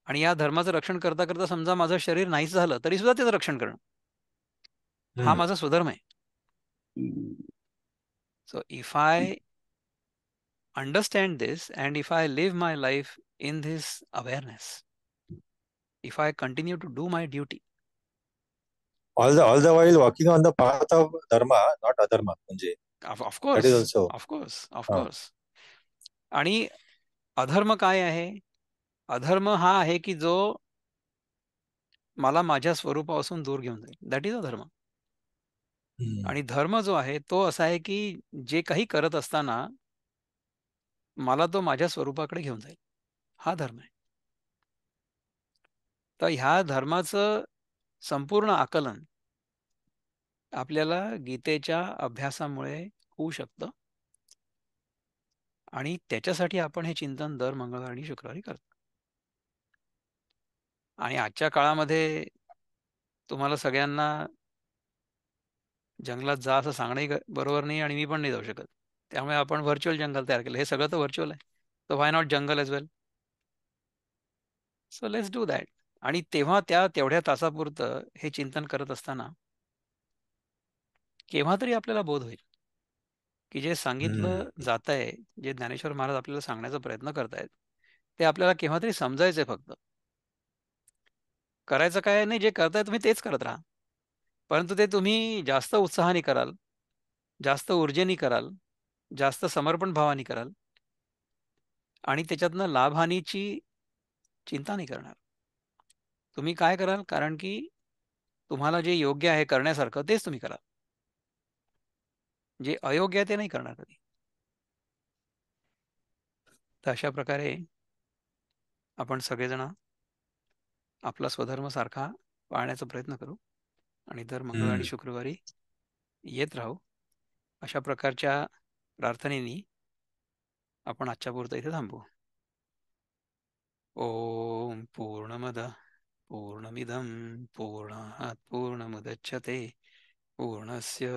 आणि या धर्माचं रक्षण करता करता समजा माझं शरीर नाहीच झालं तरी सुद्धा त्याचं रक्षण करणं हा हम्म. माझा स्वधर्म आहे. So if I understand this and if I live my life in this awareness, if I continue to do my duty, all the while walking on the path of dharma, not adharma, म्हणजे that of course, is also. Of course, हा. Of course. आणि अधर्म काय आहे? अधर्म हा आहे की जो मला माझ्या स्वरूपापासून दूर घेऊन जाईल. दॅट इज अधर्म. हम्म. आणि धर्म जो आहे तो असा आहे की जे काही करत असताना मला तो माझ्या स्वरूपाकडे घेऊन जाईल. हा धर्म आहे. तर ह्या धर्माचं संपूर्ण आकलन आपल्याला गीतेच्या अभ्यासामुळे होऊ शकतं आणि त्याच्यासाठी आपण हे चिंतन दर मंगळवारी आणि शुक्रवारी करतो. आणि आजच्या काळामध्ये तुम्हाला सगळ्यांना जंगलात जा असं सांगणंही बरोबर नाही आणि मी पण नाही जाऊ शकत. त्यामुळे आपण व्हर्चुअल जंगल तयार केलं. हे सगळं तर व्हर्चुअल आहे. तर why not jungle as well? So let's do that. आणि तेव्हा त्या तेवढ्या तासापुरतं हे चिंतन करत असताना केव्हा तरी आपल्याला बोध होईल, की जे हम्म. सांगितलं जातंय, जे ज्ञानेश्वर महाराज आपल्याला सांगण्याचा प्रयत्न करतायत, ते आपल्याला केव्हा तरी समजायचंय फक्त. करायचं काय नाही, जे करताय तुम्ही तेच करत राहा. परंतु ते तुम्ही जास्त उत्साहाने कराल, जास्त ऊर्जेने कराल, जास्त समर्पण भावाने कराल आणि त्याच्यातनं लाभहानीची चिंता नाही करणार. तुम्ही काय कराल? कारण की तुम्हाला जे योग्य आहे करण्यासारखं तेच तुम्ही कराल. जे अयोग्य आहे ते नाही करणार कधी. तर अशा प्रकारे आपण सगळेजण आपला स्वधर्म सारखा पाळण्याचा प्रयत्न करू आणि दर मंगळवार आणि हम्म. शुक्रवारी येत राहू. अशा प्रकारच्या प्रार्थनेनी आपण आजच्या पुरतं इथे थांबू. ओम पूर्णमद पूर्णमिदं पूर्णात् पूर्णमुदच्यते पूर्णस्य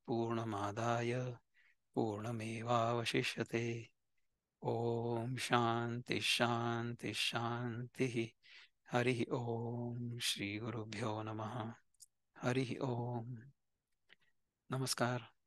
पूर्णमादाय पूर्णमेवावशिष्यते. ओम शांति शांति शांति. हरि ओम. श्री गुरुभ्यो नमः. हरि ओम. नमस्कार.